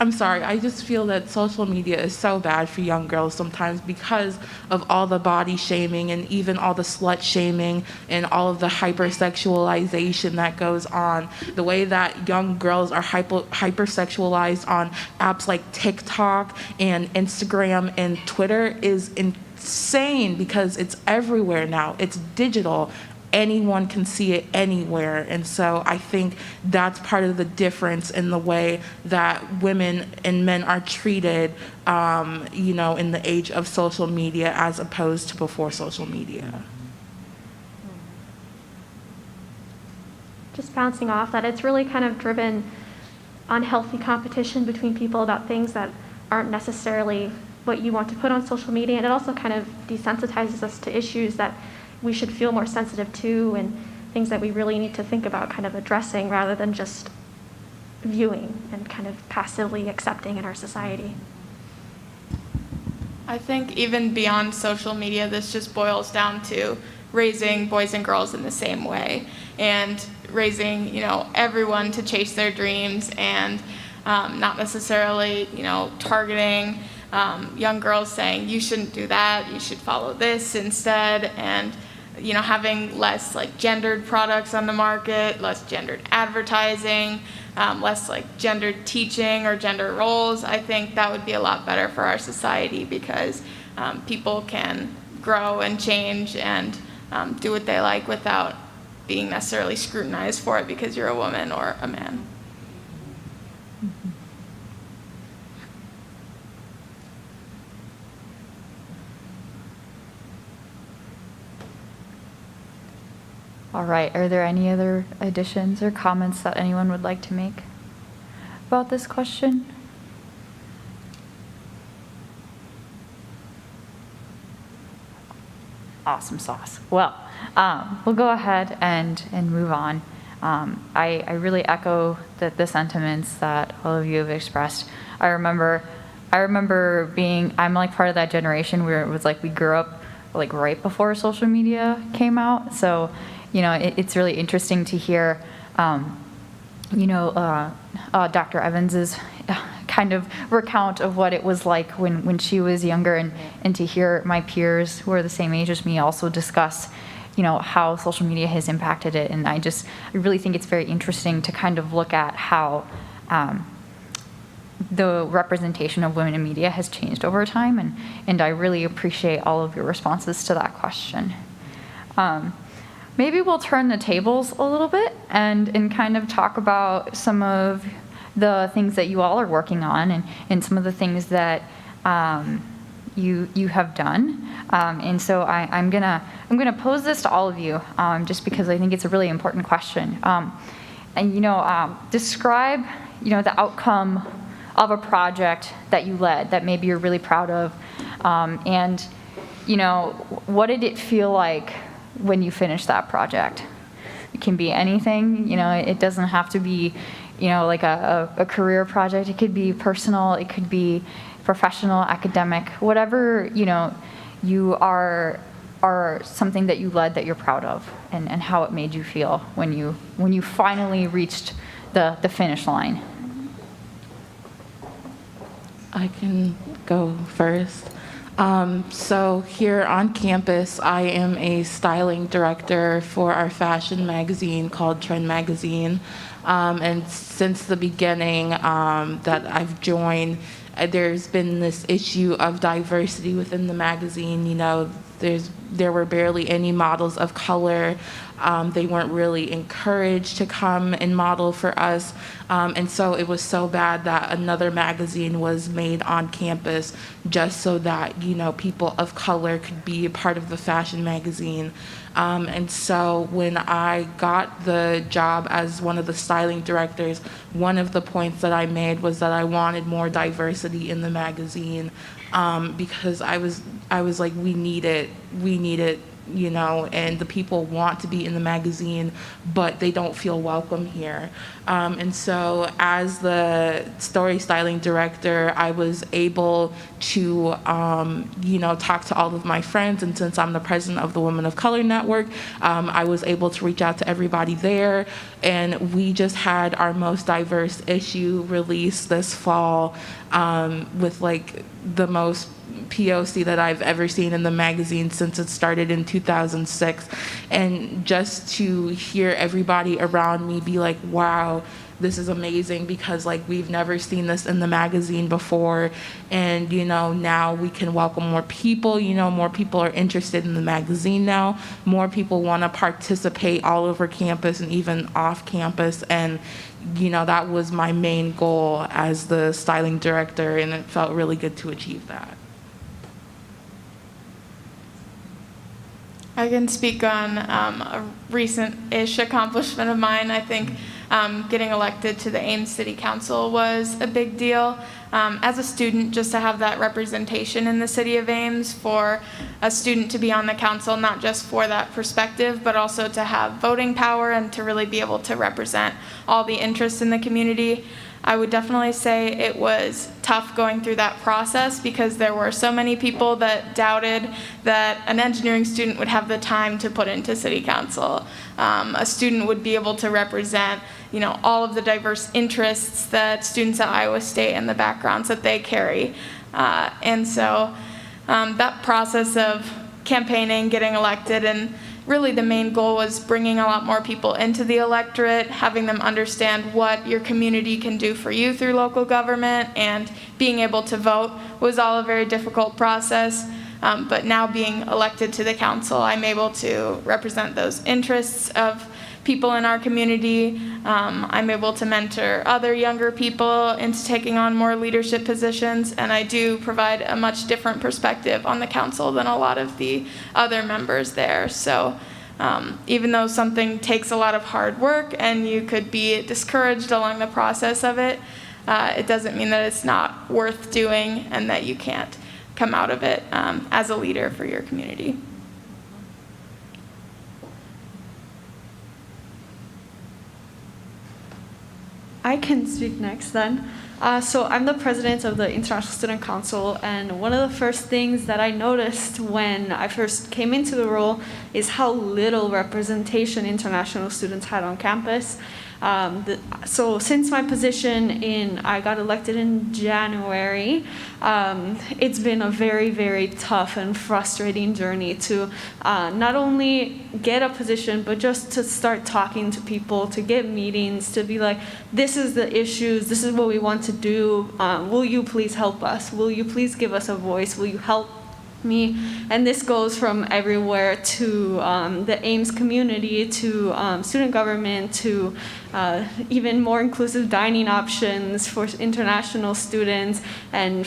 I'm sorry. I just feel that social media is so bad for young girls sometimes because of all the body shaming and even all the slut shaming and all of the hypersexualization that goes on. The way that young girls are hypersexualized on apps like TikTok and Instagram and Twitter is insane because it's everywhere now. It's digital. Anyone can see it anywhere. And so I think that's part of the difference in the way that women and men are treated, in the age of social media as opposed to before social media. Just bouncing off that, it's really kind of driven unhealthy competition between people about things that aren't necessarily what you want to put on social media. And it also kind of desensitizes us to issues that we should feel more sensitive to and things that we really need to think about kind of addressing rather than just viewing and kind of passively accepting in our society. I think even beyond social media, this just boils down to raising boys and girls in the same way and raising, everyone to chase their dreams and not necessarily, targeting young girls saying, you shouldn't do that, you should follow this instead, and having less like gendered products on the market, less gendered advertising, less like gendered teaching or gender roles. I think that would be a lot better for our society because people can grow and change and do what they like without being necessarily scrutinized for it because you're a woman or a man. All right, are there any other additions or comments that anyone would like to make about this question? Awesome sauce. Well, we'll go ahead and move on. I really echo the sentiments that all of you have expressed. I remember I'm like part of that generation where it was like we grew up like right before social media came out. So, it's really interesting to hear, Dr. Evans's kind of recount of what it was like when she was younger, and to hear my peers who are the same age as me also discuss, how social media has impacted it. And I really think it's very interesting to kind of look at how the representation of women in media has changed over time, and I really appreciate all of your responses to that question. Maybe we'll turn the tables a little bit and kind of talk about some of the things that you all are working on and some of the things that you have done. And so I'm gonna pose this to all of you just because I think it's a really important question. Describe the outcome of a project that you led that maybe you're really proud of, and what did it feel like when you finish that project? It can be anything, it doesn't have to be, like a career project. It could be personal, it could be professional, academic, whatever, you are something that you led that you're proud of, and how it made you feel when you finally reached the finish line. I can go first. So here on campus, I am a styling director for our fashion magazine called Trend Magazine. And since the beginning that I've joined, there's been this issue of diversity within the magazine. There were barely any models of color. They weren't really encouraged to come and model for us. And so it was so bad that another magazine was made on campus just so that, you know, people of color could be a part of the fashion magazine. And so when I got the job as one of the styling directors, one of the points that I made was that I wanted more diversity in the magazine, because I was like, we need it, you know, and the people want to be in the magazine, but they don't feel welcome here. And so as the story styling director, I was able to, you know, talk to all of my friends. And since I'm the president of the Women of Color Network, I was able to reach out to everybody there. And we just had our most diverse issue released this fall, with like the most POC that I've ever seen in the magazine since it started in 2006. And just to hear everybody around me be like, wow, this is amazing, because like we've never seen this in the magazine before. And, you know, now we can welcome more people, you know, more people are interested in the magazine now. More people want to participate all over campus and even off campus. And, you know, that was my main goal as the styling director, and it felt really good to achieve that. I can speak on a recent-ish accomplishment of mine. I think getting elected to the Ames City Council was a big deal. As a student, just to have that representation in the city of Ames, for a student to be on the council, not just for that perspective, but also to have voting power and to really be able to represent all the interests in the community. I would definitely say it was tough going through that process, because there were so many people that doubted that an engineering student would have the time to put into city council. A student would be able to represent, you know, all of the diverse interests that students at Iowa State and the backgrounds that they carry. And so that process of campaigning, getting elected, and really the main goal was bringing a lot more people into the electorate, having them understand what your community can do for you through local government, and being able to vote was all a very difficult process. But now being elected to the council, I'm able to represent those interests of people in our community. I'm able to mentor other younger people into taking on more leadership positions, and I do provide a much different perspective on the council than a lot of the other members there. So even though something takes a lot of hard work and you could be discouraged along the process of it, it doesn't mean that it's not worth doing and that you can't come out of it as a leader for your community. I can speak next then. So I'm the president of the International Student Council, and one of the first things that I noticed when I first came into the role is how little representation international students had on campus. So since my position I got elected in January, it's been a very, very tough and frustrating journey to not only get a position, but just to start talking to people, to get meetings, to be like, this is the issues, this is what we want to do, will you please help us? Will you please give us a voice? Will you help me? And this goes from everywhere to the Ames community, to student government, to even more inclusive dining options for international students, and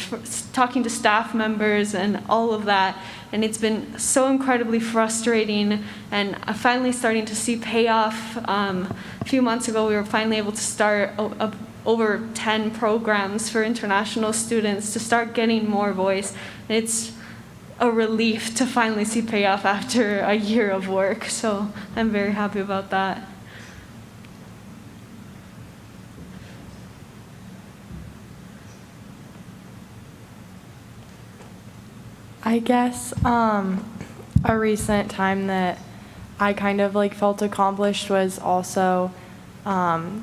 talking to staff members and all of that. And it's been so incredibly frustrating, and I'm finally starting to see payoff. A few months ago, we were finally able to start over 10 programs for international students to start getting more voice. And it's a relief to finally see payoff after a year of work. So I'm very happy about that. I guess a recent time that I kind of like felt accomplished was also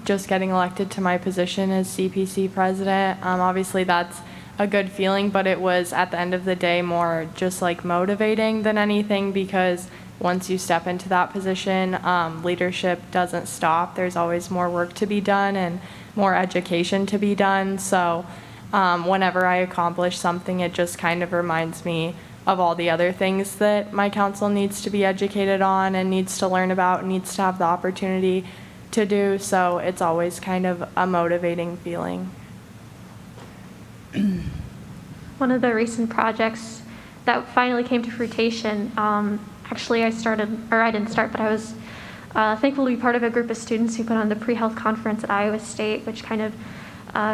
just getting elected to my position as CPC president. Obviously that's a good feeling, but it was at the end of the day more just like motivating than anything, because once you step into that position, leadership doesn't stop. There's always more work to be done and more education to be done. So whenever I accomplish something, it just kind of reminds me of all the other things that my council needs to be educated on and needs to learn about, needs to have the opportunity to do. So it's always kind of a motivating feeling. One of the recent projects that finally came to fruition, actually I didn't start, but I was thankful to be part of a group of students who put on the pre-health conference at Iowa State, which kind of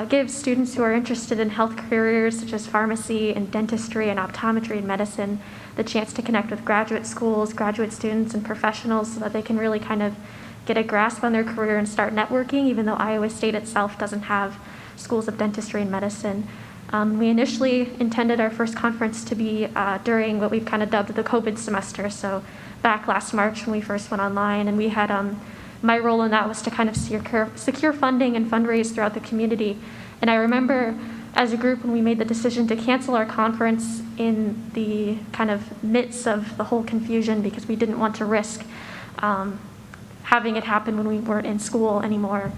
gives students who are interested in health careers such as pharmacy and dentistry and optometry and medicine the chance to connect with graduate schools, graduate students, and professionals so that they can really kind of get a grasp on their career and start networking, even though Iowa State itself doesn't have schools of dentistry and medicine. We initially intended our first conference to be during what we've kind of dubbed the COVID semester, so back last March when we first went online, and we had my role in that was to kind of secure funding and fundraise throughout the community. And I remember as a group when we made the decision to cancel our conference in the kind of midst of the whole confusion because we didn't want to risk having it happen when we weren't in school anymore.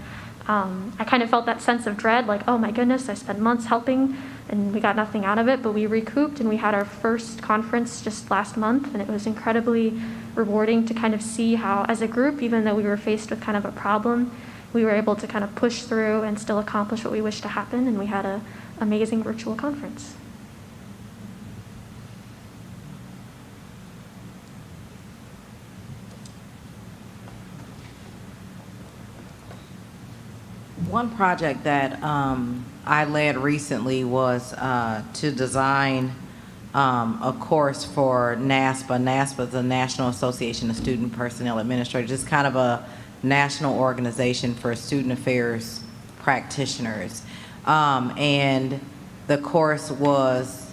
I kind of felt that sense of dread, like, oh my goodness, I spent months helping and we got nothing out of it, but we recouped and we had our first conference just last month, and it was incredibly rewarding to kind of see how, as a group, even though we were faced with kind of a problem, we were able to kind of push through and still accomplish what we wished to happen, and we had an amazing virtual conference. One project that I led recently was to design a course for NASPA. NASPA is the National Association of Student Personnel Administrators. It's kind of a national organization for student affairs practitioners. And the course was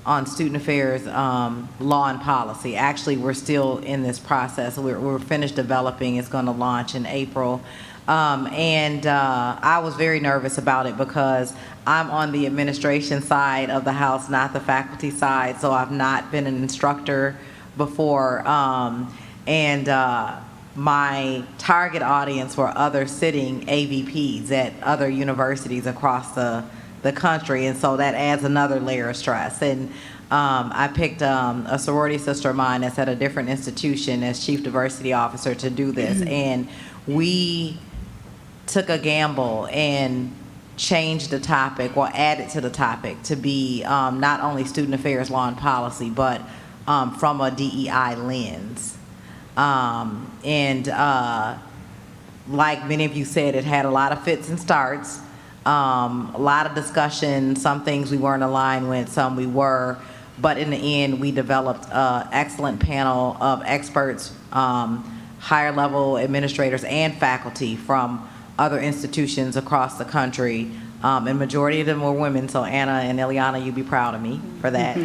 on student affairs law and policy. Actually, we're still in this process. We're finished developing. It's going to launch in April. I was very nervous about it because I'm on the administration side of the house, not the faculty side, so I've not been an instructor before. My target audience were other sitting AVPs at other universities across the country, and so that adds another layer of stress. And I picked a sorority sister of mine that's at a different institution as chief diversity officer to do this, and we took a gamble and changed the topic, or added to the topic, to be not only student affairs, law, and policy, but from a DEI lens. Like many of you said, it had a lot of fits and starts, a lot of discussion, some things we weren't aligned with, some we were, but in the end, we developed an excellent panel of experts, higher level administrators and faculty from other institutions across the country, and majority of them were women, so Anna and Eliana, you'd be proud of me for that.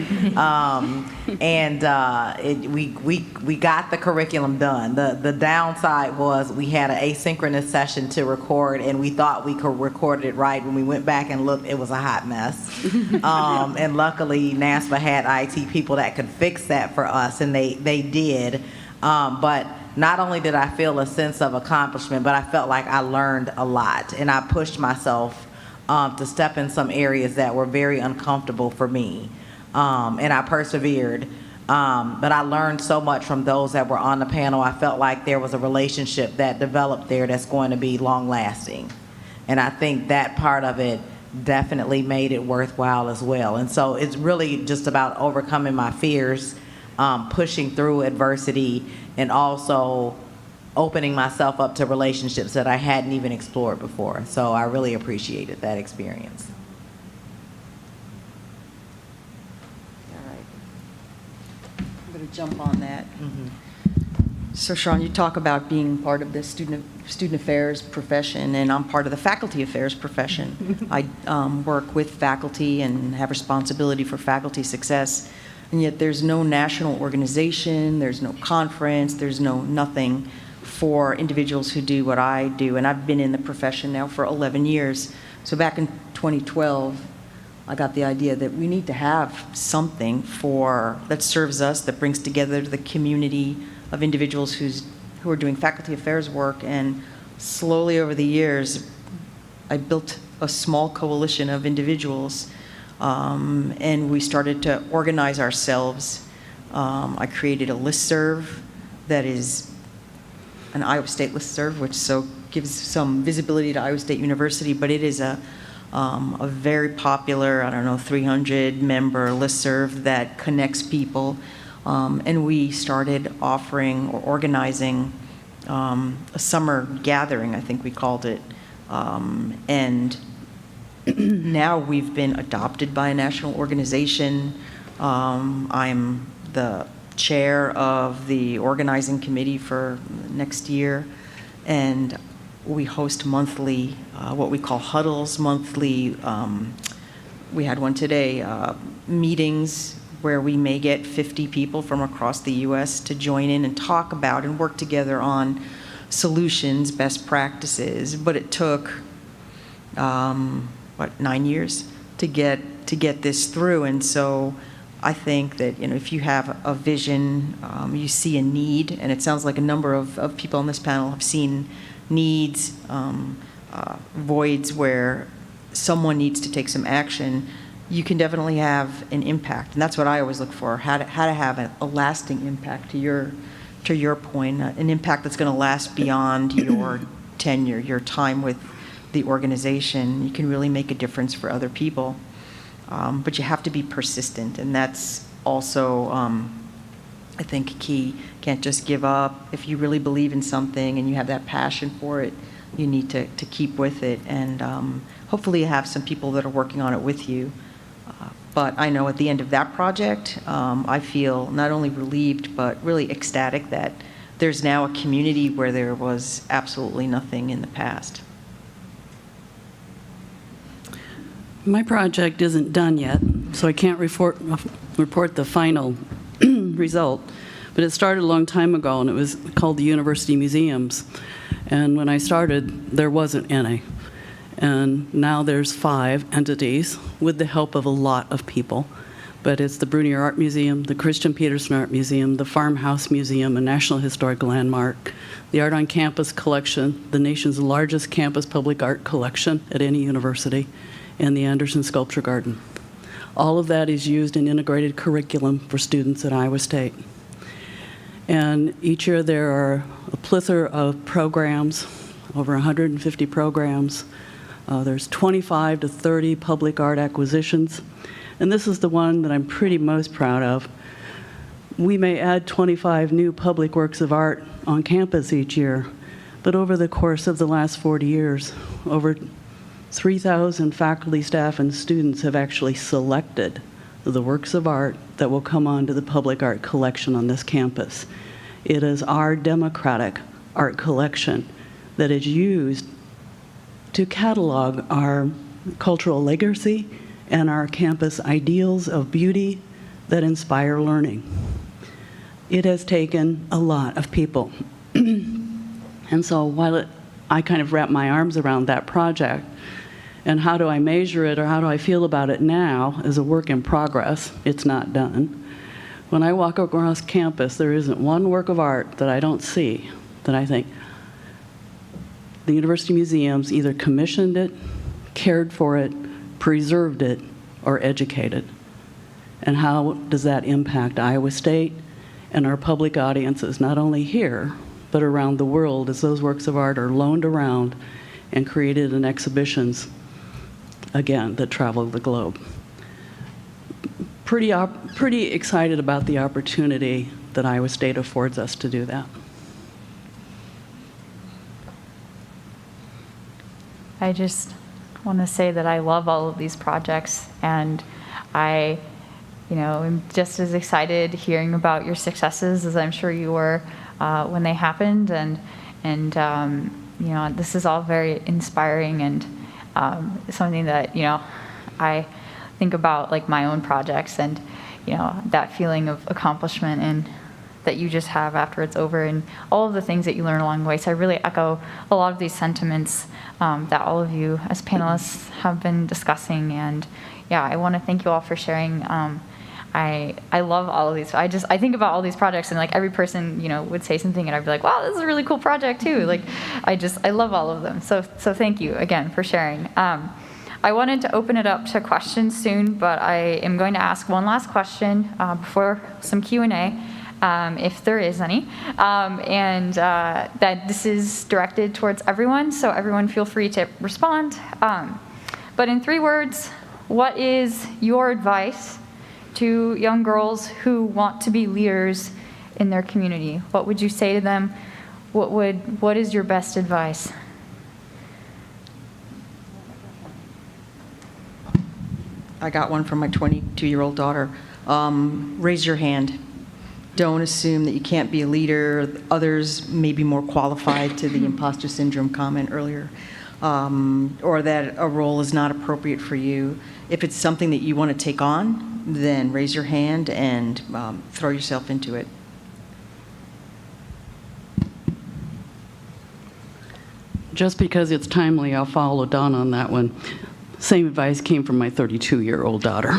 We got the curriculum done. The downside was we had an asynchronous session to record, and we thought we could record it right. When we went back and looked, it was a hot mess. And luckily, NASPA had IT people that could fix that for us, and they did. But not only did I feel a sense of accomplishment, but I felt like I learned a lot, and I pushed myself to step in some areas that were very uncomfortable for me, and I persevered. But I learned so much from those that were on the panel. I felt like there was a relationship that developed there that's going to be long-lasting, and I think that part of it definitely made it worthwhile as well. And so it's really just about overcoming my fears, pushing through adversity, and also opening myself up to relationships that I hadn't even explored before. So I really appreciated that experience. All right. I'm going to jump on that. So Sharon, you talk about being part of the student affairs profession, and I'm part of the faculty affairs profession. I work with faculty and have responsibility for faculty success, and yet there's no national organization, there's no conference, there's no nothing for individuals who do what I do. And I've been in the profession now for 11 years. So back in 2012, I got the idea that we need to have something that serves us, that brings together the community of individuals who are doing faculty affairs work. And slowly over the years, I built a small coalition of individuals And we started to organize ourselves. I created a listserv that is an Iowa State listserv, which gives some visibility to Iowa State University, but it is a very popular, 300-member listserv that connects people. And we started offering or organizing a summer gathering, I think we called it. And now we've been adopted by a national organization. I'm the chair of the organizing committee for next year, and we host monthly, what we call huddles, monthly, we had one today, meetings where we may get 50 people from across the U.S. to join in and talk about and work together on solutions, best practices, but it took, 9 years to get this through. And so I think that, if you have a vision, you see a need, and it sounds like a number of people on this panel have seen needs, voids where someone needs to take some action, you can definitely have an impact. And that's what I always look for, how to have a lasting impact, to your point, an impact that's going to last beyond your tenure, your time with the organization. You can really make a difference for other people. But you have to be persistent, and that's also, I think, key. Can't just give up. If you really believe in something and you have that passion for it, you need to keep with it, and hopefully you have some people that are working on it with you. But I know at the end of that project, I feel not only relieved, but really ecstatic that there's now a community where there was absolutely nothing in the past. My project isn't done yet, so I can't report the final result, but it started a long time ago, and it was called the University Museums. And when I started, there wasn't any. And now there's 5 entities with the help of a lot of people. But it's the Brunier Art Museum, the Christian Peterson Art Museum, the Farmhouse Museum, a National Historic Landmark, the Art on Campus collection, the nation's largest campus public art collection at any university, and the Anderson Sculpture Garden. All of that is used in integrated curriculum for students at Iowa State. And each year there are a plethora of programs, over 150 programs. There's 25 to 30 public art acquisitions. And this is the one that I'm pretty most proud of. We may add 25 new public works of art on campus each year, but over the course of the last 40 years, over 3,000 faculty, staff, and students have actually selected the works of art that will come onto the public art collection on this campus. It is our democratic art collection that is used to catalog our cultural legacy and our campus ideals of beauty that inspire learning. It has taken a lot of people. And so while I kind of wrap my arms around that project, and how do I measure it, or how do I feel about it now as a work in progress, it's not done. When I walk across campus, there isn't one work of art that I don't see that I think the University Museums either commissioned it, cared for it, preserved it, or educated. And how does that impact Iowa State and our public audiences, not only here, but around the world, as those works of art are loaned around and created in exhibitions, again, that travel the globe. Pretty excited about the opportunity that Iowa State affords us to do that. I just want to say that I love all of these projects, and I, am just as excited hearing about your successes as I'm sure you were when they happened, and this is all very inspiring, and something that I think about, like my own projects, and that feeling of accomplishment and that you just have after it's over, and all of the things that you learn along the way. So I really echo a lot of these sentiments that all of you as panelists have been discussing. And yeah, I want to thank you all for sharing. I love all of these. I think about all these projects, and like every person, would say something, and I'd be like, wow, this is a really cool project too. Like, I love all of them. So thank you again for sharing. I wanted to open it up to questions soon, but I am going to ask one last question before some Q&A, if there is any. That this is directed towards everyone, so everyone feel free to respond. But in 3 words, what is your advice to young girls who want to be leaders in their community? What would you say to them? What is your best advice? I got one from my 22-year-old daughter. Raise your hand. Don't assume that you can't be a leader. Others may be more qualified, to the imposter syndrome comment earlier, or that a role is not appropriate for you. If it's something that you want to take on, then raise your hand and throw yourself into it. Just because it's timely, I'll follow Dawn on that one. Same advice came from my 32-year-old daughter.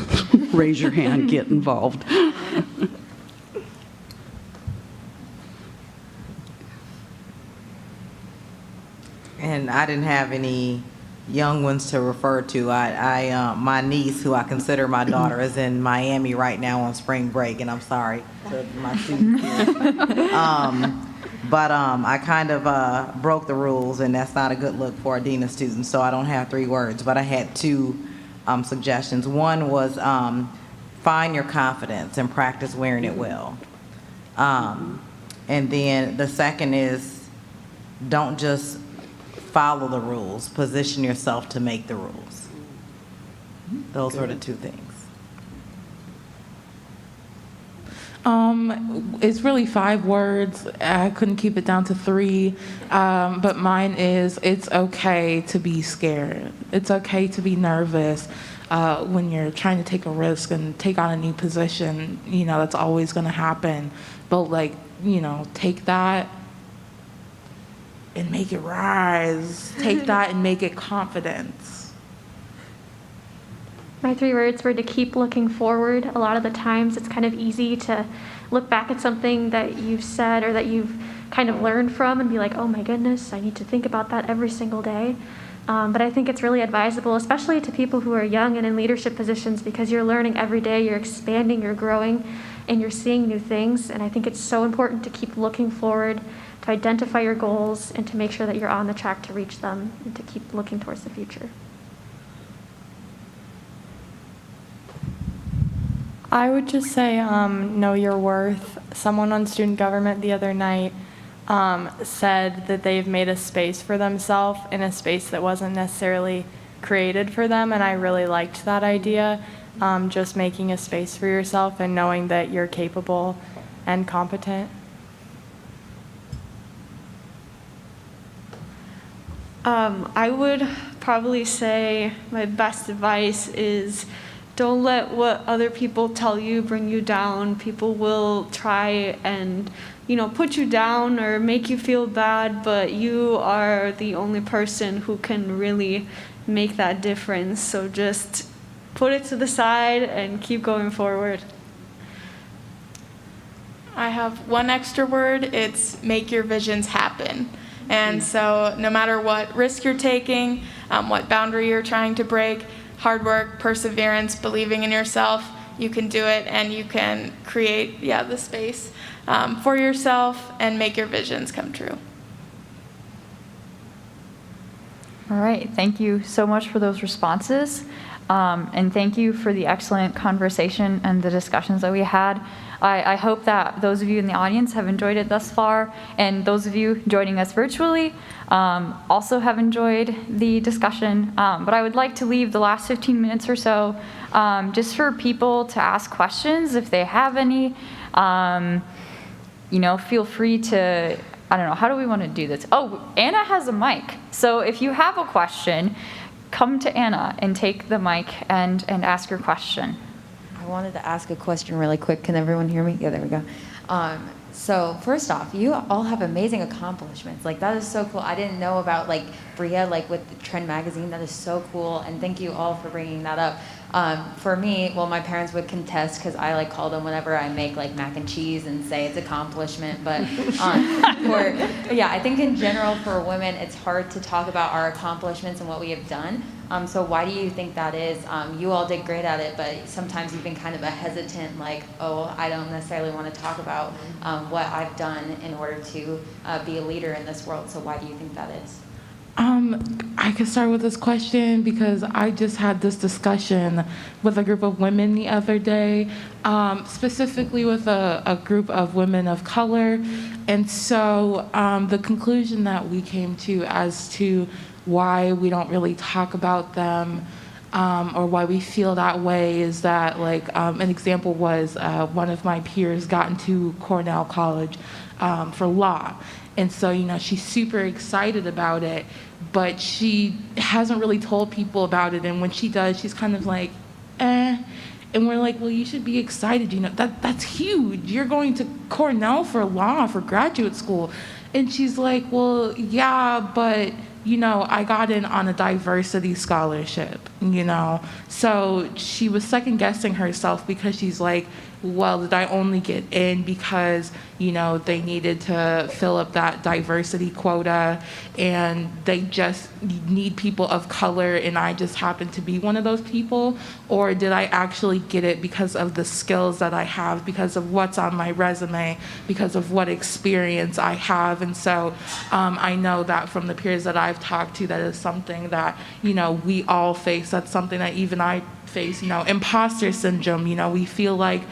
Raise your hand, get involved. And I didn't have any young ones to refer to. My niece, who I consider my daughter, is in Miami right now on spring break, and I'm sorry to my students here. But I kind of broke the rules, and that's not a good look for a dean of students, so I don't have 3 words, but I had 2 suggestions. One was find your confidence and practice wearing it well. And then the second is don't just follow the rules, position yourself to make the rules. Those were the 2 things. It's really 5 words. I couldn't keep it down to 3. But mine is, it's okay to be scared. It's okay to be nervous when you're trying to take a risk and take on a new position. You know, that's always going to happen. But, like, you know, take that and make it rise. Take that and make it confidence. My 3 words were to keep looking forward. A lot of the times it's kind of easy to look back at something that you've said or that you've kind of learned from and be like, oh my goodness, I need to think about that every single day. But I think it's really advisable, especially to people who are young and in leadership positions, because you're learning every day, you're expanding, you're growing, and you're seeing new things. And I think it's so important to keep looking forward, to identify your goals, and to make sure that you're on the track to reach them, and to keep looking towards the future. I would just say know your worth. Someone on student government the other night said that they've made a space for themselves in a space that wasn't necessarily created for them, and I really liked that idea. Just making a space for yourself and knowing that you're capable and competent. I would probably say my best advice is don't let what other people tell you bring you down. People will try and, put you down or make you feel bad, but you are the only person who can really make that difference. So just put it to the side and keep going forward. I have 1 extra word. It's make your visions happen. And so no matter what risk you're taking, what boundary you're trying to break, hard work, perseverance, believing in yourself, you can do it, and you can create the space for yourself and make your visions come true. All right, thank you so much for those responses. And thank you for the excellent conversation and the discussions that we had. I hope that those of you in the audience have enjoyed it thus far, and those of you joining us virtually also have enjoyed the discussion. But I would like to leave the last 15 minutes or so just for people to ask questions if they have any. Feel free to, I don't know, how do we want to do this? Oh, Anna has a mic. So if you have a question, come to Anna and take the mic and ask your question. I wanted to ask a question really quick. Can everyone hear me? Yeah, there we go. So first off, you all have amazing accomplishments. Like, that is so cool. I didn't know about Bria, with the Trend magazine. That is so cool. And thank you all for bringing that up. For me, well, my parents would contest because I call them whenever I make mac and cheese and say it's accomplishment. But I think in general for women, it's hard to talk about our accomplishments and what we have done. So why do you think that is? You all did great at it, but sometimes you've been kind of a hesitant, like, oh, I don't necessarily want to talk about what I've done in order to be a leader in this world. So why do you think that is? I could start with this question because I just had this discussion with a group of women the other day, specifically with a group of women of color. And so the conclusion that we came to as to why we don't really talk about them or why we feel that way is that, like, an example was one of my peers got into Cornell College for law. And so, she's super excited about it, but she hasn't really told people about it. And when she does, she's kind of like, eh. And we're like, well, you should be excited. That's huge. You're going to Cornell for law, for graduate school. And she's like, well, yeah, but, I got in on a diversity scholarship, So she was second guessing herself because she's like, well, did I only get in because, they needed to fill up that diversity quota and they just need people of color and I just happen to be one of those people? Or did I actually get it because of the skills that I have, because of what's on my resume, because of what experience I have? And so I know that from the peers that I've talked to, that is something that, we all face. That's something that even I face, imposter syndrome. We feel like,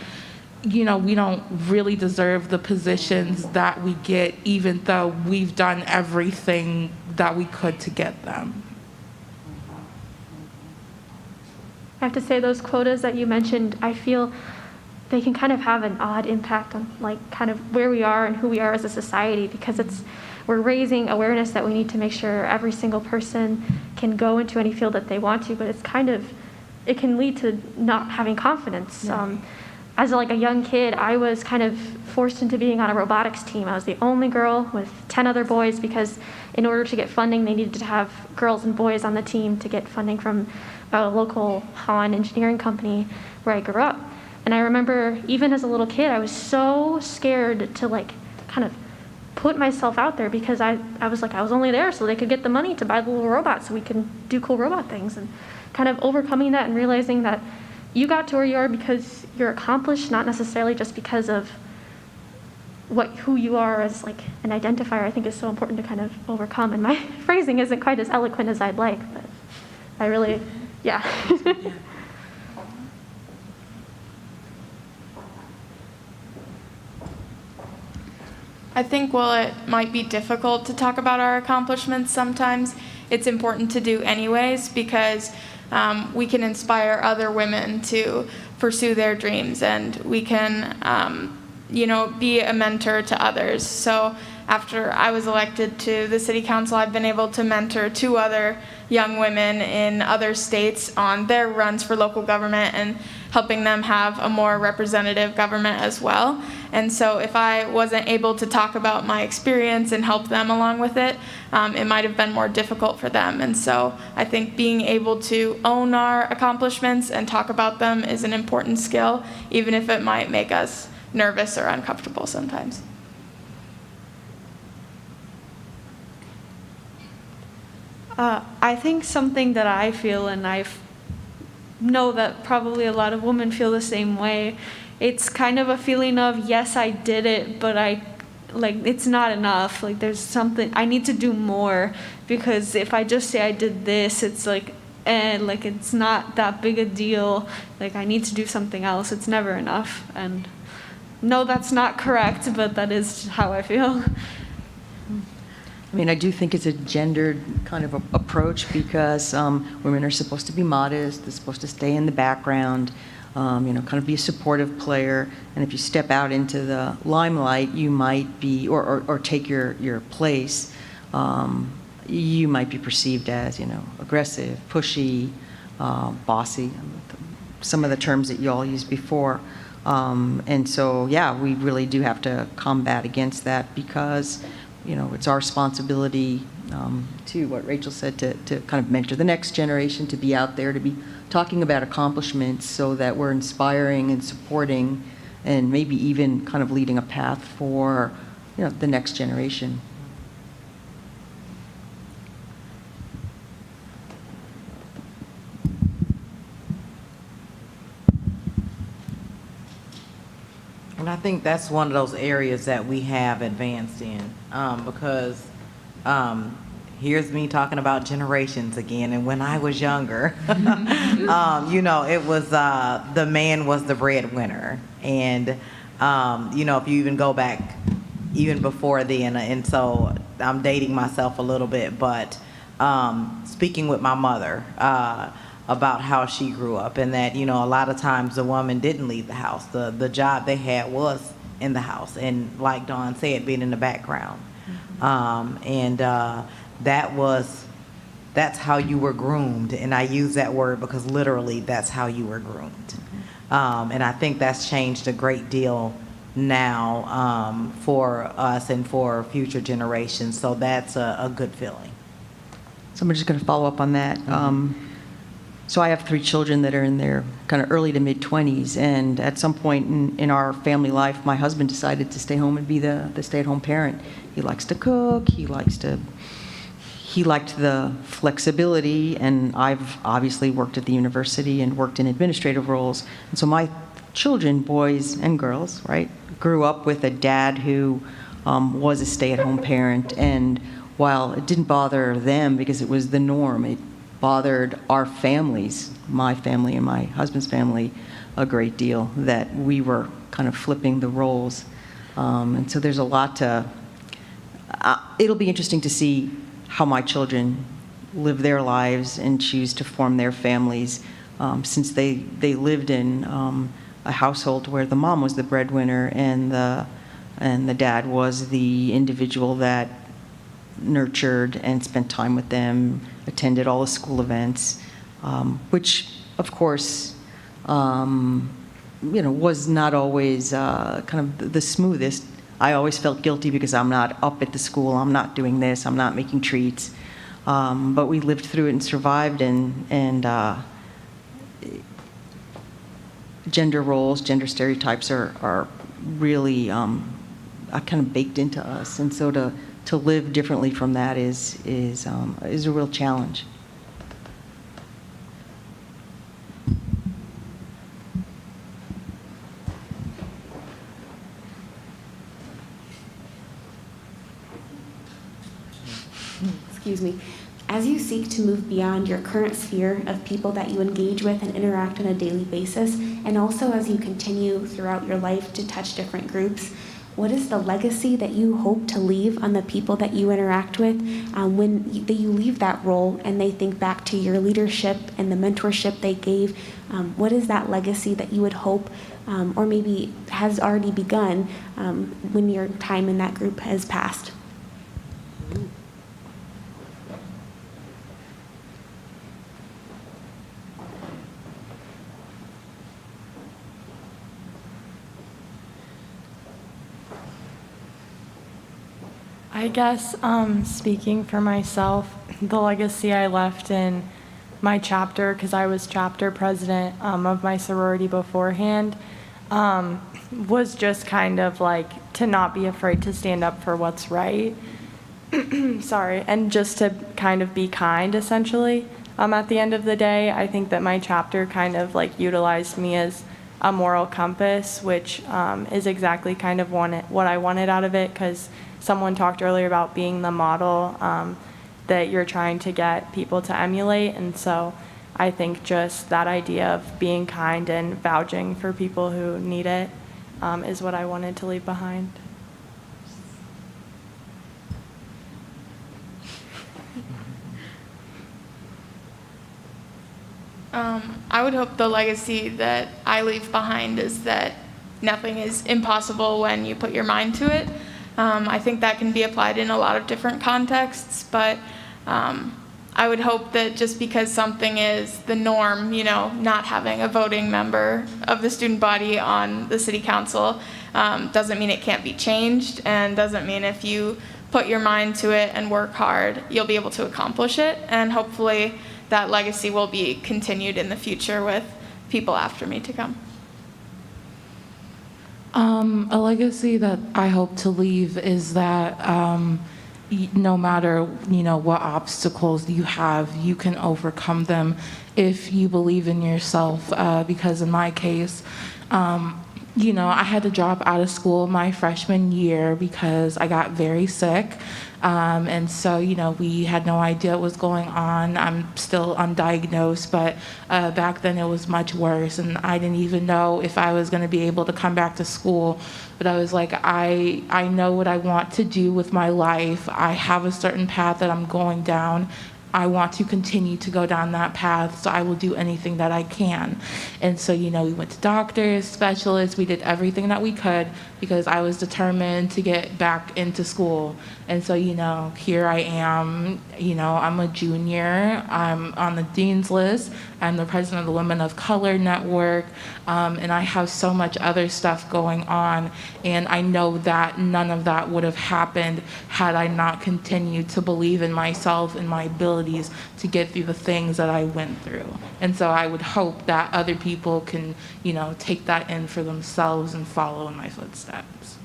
we don't really deserve the positions that we get, even though we've done everything that we could to get them. I have to say those quotas that you mentioned, I feel they can kind of have an odd impact on like kind of where we are and who we are as a society, because we're raising awareness that we need to make sure every single person can go into any field that they want to, but it can lead to not having confidence. Yeah. As a young kid, I was kind of forced into being on a robotics team. I was the only girl with 10 other boys because in order to get funding, they needed to have girls and boys on the team to get funding from a local Han engineering company where I grew up. And I remember even as a little kid, I was so scared to kind of put myself out there because I was only there so they could get the money to buy the little robots so we can do cool robot things. And kind of overcoming that and realizing that you got to where you are because you're accomplished, not necessarily just because of who you are as an identifier, I think is so important to kind of overcome. And my phrasing isn't quite as eloquent as I'd like, but I really, yeah. I think while it might be difficult to talk about our accomplishments sometimes, it's important to do anyways because we can inspire other women to pursue their dreams and we can, be a mentor to others. So after I was elected to the city council, I've been able to mentor 2 other young women in other states on their runs for local government and helping them have a more representative government as well. And so if I wasn't able to talk about my experience and help them along with it, it might have been more difficult for them. And so I think being able to own our accomplishments and talk about them is an important skill, even if it might make us nervous or uncomfortable sometimes. I think something that I feel, and I know that probably a lot of women feel the same way, it's kind of a feeling of, yes, I did it, but it's not enough. There's something, I need to do more, because if I just say I did this, it's it's not that big a deal. I need to do something else. It's never enough. And no, that's not correct, but that is how I feel. I do think it's a gendered kind of approach because women are supposed to be modest, they're supposed to stay in the background, kind of be a supportive player. And if you step out into the limelight, you might be, or take your place, you might be perceived as, aggressive, pushy, bossy, some of the terms that you all used before. And so, yeah, we really do have to combat against that because it's our responsibility, to what Rachel said, to kind of mentor the next generation, to be out there, to be talking about accomplishments so that we're inspiring and supporting and maybe even kind of leading a path for, the next generation. And I think that's one of those areas that we have advanced in, because here's me talking about generations again. And when I was younger, it was the man was the breadwinner, and if you even go back even before then, and so I'm dating myself a little bit, but speaking with my mother about how she grew up, and that, a lot of times the woman didn't leave the house. The job they had was in the house, and like Dawn said, being in the background. That's how you were groomed, and I use that word because literally that's how you were groomed. And I think that's changed a great deal now for us and for future generations, so that's a good feeling. So I'm just going to follow up on that. So I have 3 children that are in their kind of early to mid-20s, and at some point in our family life, my husband decided to stay home and be the stay-at-home parent. He likes to cook, he liked the flexibility, and I've obviously worked at the university and worked in administrative roles. And so my children, boys and girls, right, grew up with a dad who was a stay-at-home parent, and while it didn't bother them because it was the norm, it bothered our families, my family and my husband's family, a great deal, that we were kind of flipping the roles. And so there's a lot to, it'll be interesting to see how my children live their lives and choose to form their families, since they lived in a household where the mom was the breadwinner and the dad was the individual that nurtured and spent time with them, attended all the school events, which, of course, was not always kind of the smoothest. I always felt guilty because I'm not up at the school, I'm not doing this, I'm not making treats. But we lived through it and survived, and gender roles, gender stereotypes are really kind of baked into us. And so to live differently from that is a real challenge. Excuse me. As you seek to move beyond your current sphere of people that you engage with and interact on a daily basis, and also as you continue throughout your life to touch different groups, what is the legacy that you hope to leave on the people that you interact with when you leave that role and they think back to your leadership and the mentorship they gave? What is that legacy that you would hope, or maybe has already begun when your time in that group has passed? I guess, speaking for myself, the legacy I left in my chapter, because I was chapter president of my sorority beforehand, was just kind of like to not be afraid to stand up for what's right. Sorry, and just to kind of be kind, essentially. At the end of the day, I think that my chapter kind of like utilized me as a moral compass, which is exactly kind of what I wanted out of it, because someone talked earlier about being the model that you're trying to get people to emulate. And so I think just that idea of being kind and vouching for people who need it is what I wanted to leave behind. I would hope the legacy that I leave behind is that nothing is impossible when you put your mind to it. I think that can be applied in a lot of different contexts, but I would hope that just because something is the norm, not having a voting member of the student body on the city council doesn't mean it can't be changed, and doesn't mean if you put your mind to it and work hard, you'll be able to accomplish it. And hopefully that legacy will be continued in the future with people after me to come. A legacy that I hope to leave is that no matter what obstacles you have, you can overcome them if you believe in yourself. Because in my case, I had to drop out of school my freshman year because I got very sick. And so, we had no idea what was going on. I'm still undiagnosed, but back then it was much worse. And I didn't even know if I was going to be able to come back to school. But I was like, I know what I want to do with my life. I have a certain path that I'm going down. I want to continue to go down that path, so I will do anything that I can. And so, we went to doctors, specialists, we did everything that we could because I was determined to get back into school. And so, here I am, I'm a junior, I'm on the dean's list, I'm the president of the Women of Color Network, and I have so much other stuff going on. And I know that none of that would have happened had I not continued to believe in myself and my abilities to get through the things that I went through. And so I would hope that other people can, take that in for themselves and follow in my footsteps.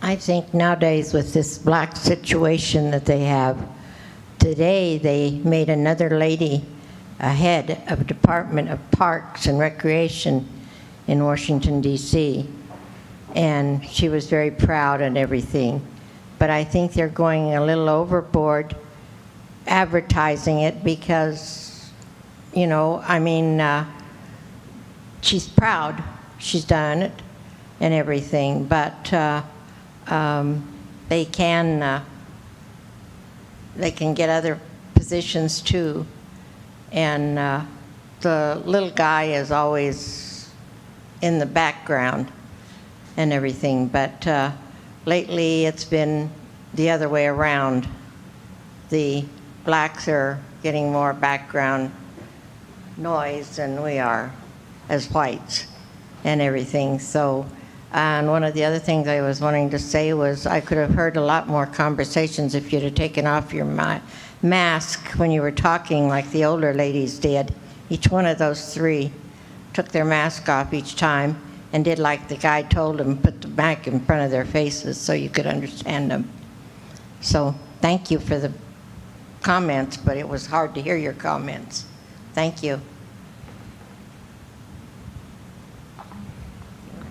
I think nowadays with this black situation that they have, today they made another lady a head of Department of Parks and Recreation in Washington, D.C., and she was very proud and everything. But I think they're going a little overboard advertising it because, she's proud, she's done it and everything, but they can get other positions too. And the little guy is always in the background and everything, but lately it's been the other way around. The blacks are getting more background noise than we are as whites and everything. So, and one of the other things I was wanting to say was I could have heard a lot more conversations if you'd have taken off your mask when you were talking like the older ladies did. Each one of those three took their mask off each time and did like the guy told them, put the mic in front of their faces so you could understand them. So thank you for the comments, but it was hard to hear your comments. Thank you.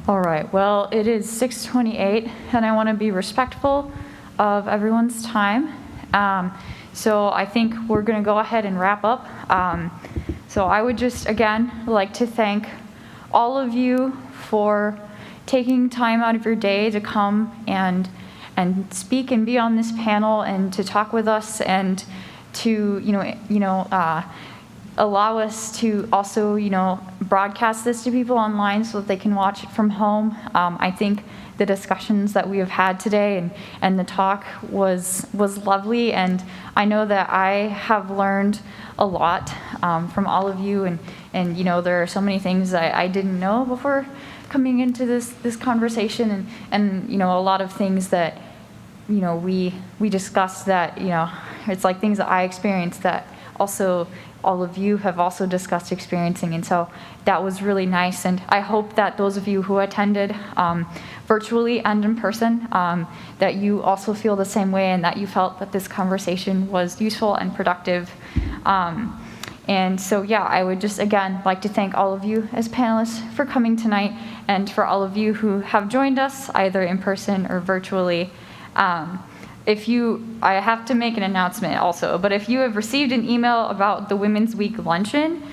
All right, well, it is 6:28, and I want to be respectful of everyone's time. So I think we're going to go ahead and wrap up. So I would just, again, like to thank all of you for taking time out of your day to come and speak and be on this panel and to talk with us and to, allow us to also, broadcast this to people online so that they can watch it from home. I think the discussions that we have had today and the talk was lovely, and I know that I have learned a lot from all of you, and there are so many things that I didn't know before coming into this conversation, and a lot of things that we discussed that it's like things that I experienced that also all of you have also discussed experiencing, and so that was really nice. And I hope that those of you who attended virtually and in person, that you also feel the same way and that you felt that this conversation was useful and productive. And so, yeah, I would just, again, like to thank all of you as panelists for coming tonight, and for all of you who have joined us either in person or virtually. I have to make an announcement also, but if you have received an email about the Women's Week luncheon,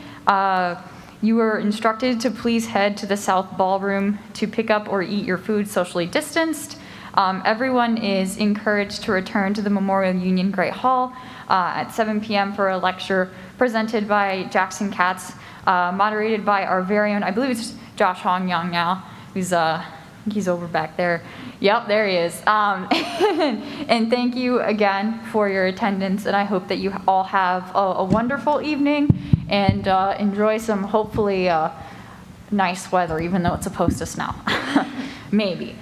you are instructed to please head to the South Ballroom to pick up or eat your food socially distanced. Everyone is encouraged to return to the Memorial Union Great Hall at 7 p.m. for a lecture presented by Jackson Katz, moderated by our very own, I believe it's Josh Hong Yang now, he's over back there. Yep, there he is. And thank you again for your attendance, and I hope that you all have a wonderful evening and enjoy some hopefully nice weather, even though it's supposed to snow. Maybe.